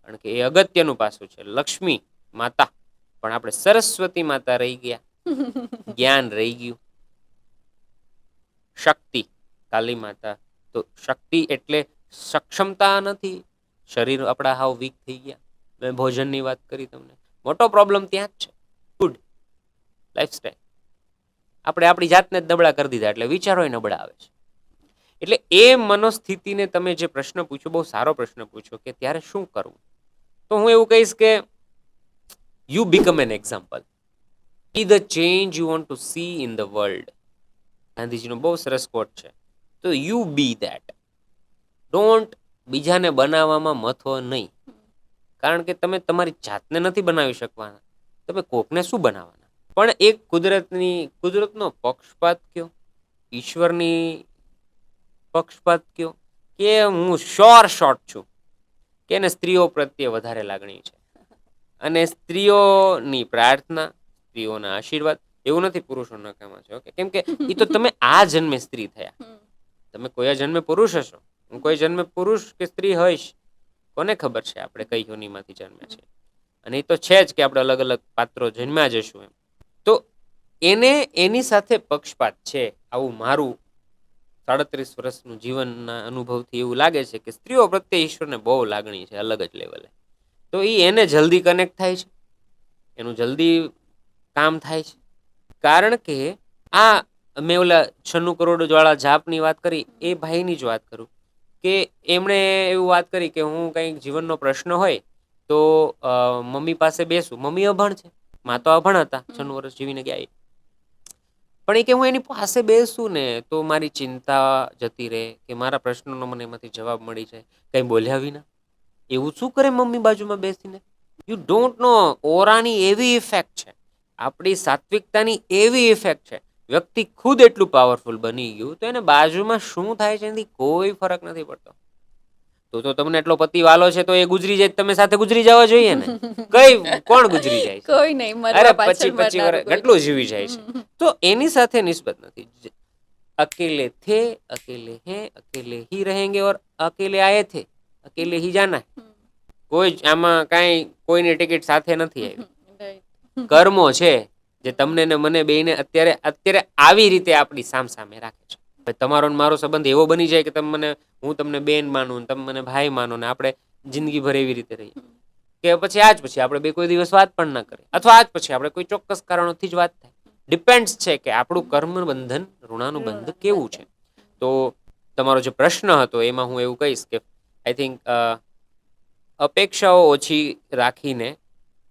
કારણ કે એ અગત્યનું પાસું છે. લક્ષ્મી માતા, પણ આપણે સરસ્વતી માતા રહી ગયા, જ્ઞાન રહી ગયું. શક્તિ, કાલી માતા, તો શક્તિ એટલે સક્ષમતા નથી. શરીર આપણા હાવ વીક થઈ ગયા. મેં ભોજનની વાત કરી તમને, મોટો પ્રોબ્લેમ ત્યાં જ છે. Food, lifestyle. આપણે આપણી જાતને જ નબળા કરી દીધા, એટલે વિચારોય નબળા આવે છે. એટલે એ મનોસ્થિતિને તમે જે પ્રશ્ન પૂછ્યો, બહુ સારો પ્રશ્ન પૂછ્યો કે ત્યારે શું કરવું. તો હું એવું કહીશ કે you become an example. Be the change you want to see in the world. ગાંધીજીનો બહુ સરસ કોટ છે. તો યુ બી ધેટ. ડોન્ટ બીજાને બનાવવામાં મથો નહીં, કારણ કે તમે તમારી જાતને નથી બનાવી શકવાના, તમે કોકને શું બનાવવાના? પણ એક કુદરતનો પક્ષપાત કયો, ઈશ્વરની પક્ષપાત કયો, કે હું શોર્ટ છું કે એને સ્ત્રીઓ પ્રત્યે વધારે લાગણી છે, અને સ્ત્રીઓની પ્રાર્થના, સ્ત્રીઓના આશીર્વાદ. એવું નથી પુરુષો નકામા છે, ઓકે, કેમ કે એ તો તમે આ જન્મે સ્ત્રી થયા. તમે કોઈ જન્મે પુરુષ હશો, હું કોઈ જન્મે પુરુષ કે સ્ત્રી હોઈશ, કોને ખબર છે આપણે કઈ યોનિમાંથી જન્મ્યા છે. અને એ તો છે જ કે આપણે અલગ અલગ પાત્રો જન્મ્યા જશું એમ. તો એને એની સાથે પક્ષપાત છે. આવું મારું 37 વર્ષનું જીવનના અનુભવથી એવું લાગે છે કે સ્ત્રીઓ પ્રત્યે ઈશ્વરને બહુ લાગણી છે, અલગ જ લેવલે. તો એ એને જલ્દી કનેક્ટ થાય છે, એનું જલ્દી કામ થાય છે. કારણ કે આ મેં ઓલા 96 કરોડ વાળા જાપની વાત કરી, એ ભાઈની જ વાત કરું કે એમણે એવું વાત કરી કે હું કંઈક જીવનનો પ્રશ્ન હોય તો મમ્મી પાસે બેસું. મમ્મી અભણ છે, મા તો અભણ હતા, 96 વર્ષ જીવીને ગયા. પણ એ કે હું એની પાસે બેસું ને તો મારી ચિંતા જતી રહે, કે મારા પ્રશ્નોનો મને એમાંથી જવાબ મળી જાય, કંઈ બોલ્યા વિના. એવું શું કરે મમ્મી બાજુમાં બેસીને? You don't know. ઓરાની એવી ઇફેક્ટ છે, આપણી સાત્વિકતાની એવી ઇફેક્ટ છે. વ્યક્તિ ખુદ એટલું પાવરફુલ બની ગયું તો એને બાજુમાં શું થાય છે એનાથી કોઈ ફરક નથી પડતો. તો તમને એટલો પતિ વાલો છે તો એ ગુજરી જાય તો તમે સાથે ગુજરી જવા જોઈએ ને. કોણ ગુજરી જાય છે? કોઈ નહીં, અરે મરવા પછી પાછળ પછી મરનારું કોઈ કેટલું જીવી જાય છે. તો એની સાથે નિસ્બત નથી. અકેલે થે, અકેલે હે, અકેલે ही रहेंगे और અકેલે આયે થે, અકેલે ही जाना है. કોઈ જ આમાં કાંઈ કોઈની ટિકિટ સાથે નથી આવી. Right. કર્મો છે જે તમને ને મને બેયને અત્યારે આવી રીતે આપણી સામે રાખે છે. હવે તમારો ને મારો સંબંધ એવો બની જાય કે હું તમને બેન માનું ને તમે મને ભાઈ માનો ને આપણે જિંદગીભર એવી રીતે રહીએ, કે પછી આપણે બે કોઈ દિવસ વાત પણ ના કરીએ, અથવા આજ પછી આપણે કોઈ ચોક્કસ કારણોથી જ વાત થાય. ડિપેન્ડ્સ છે કે આપણું કર્મ બંધન ઋણાનુબંધ કેવું છે. તો તમારો જે પ્રશ્ન હતો એમાં હું એવું કહીશ કે આઈ થિંક અપેક્ષાઓ ઓછી રાખીને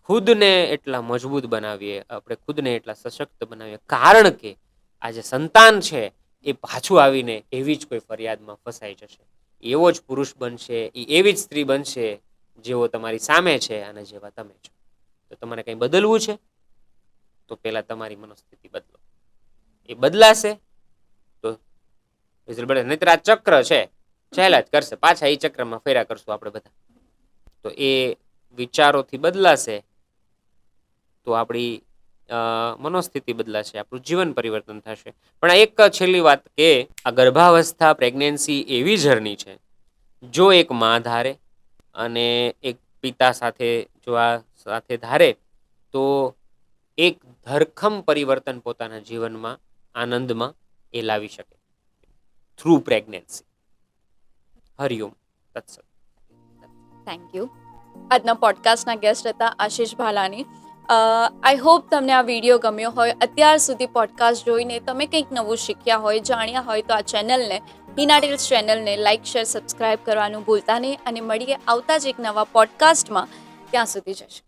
ખુદને એટલા મજબૂત બનાવીએ, આપણે ખુદને એટલા સશક્ત બનાવીએ, કારણ કે આ જે સંતાન છે એ પાછું આવીને એવી જ કોઈ ફરિયાદમાં ફસાઈ જશે. એવો જ પુરુષ બનશે, એવી જ સ્ત્રી બનશે જેવો તમારી સામે છે અને જેવા તમે છો. તો તમારે કંઈ બદલવું છે તો પહેલા તમારી મનોસ્થિતિ બદલો. એ બદલાશે તો રિઝલ્ટ બને. નહીંતર આ ચક્ર છે ચાલ્યા જ કરશે, પાછા એ ચક્રમાં ફેર્યા કરશું આપણે બધા. તો એ વિચારોથી બદલાશે તો આપણી મનોસ્થિતિ બદલાશે, આપણું જીવન પરિવર્તન થશે. પણ આ એક છેલ્લી વાત કે આ ગર્ભાવસ્થા, પ્રેગ્નન્સી એવી જર્ની છે, જો એક માં ધારે અને એક પિતા સાથે જો આ સાથે ધારે તો એક ધરખમ પરિવર્તન પોતાના જીવનમાં, આનંદમાં એ લાવી શકે થ્રુ પ્રેગ્નન્સી. હરિઓમ તત્સત. Thank you. આજના પોડકાસ્ટના ગેસ્ટ હતા આશીષ ભાલાની. આઈ હોપ તમને આ વિડીયો ગમ્યો હોય. અત્યાર સુધી પોડકાસ્ટ જોઈને તમે કંઈક નવું શીખ્યા હોય, જાણ્યા હોય તો આ ચેનલને, હિના ટીલ્સ ચેનલને લાઇક, શેર, સબસ્ક્રાઇબ કરવાનું ભૂલતા નહીં. અને મળીએ આવતા જ એક નવા પોડકાસ્ટમાં. ત્યાં સુધી જશે.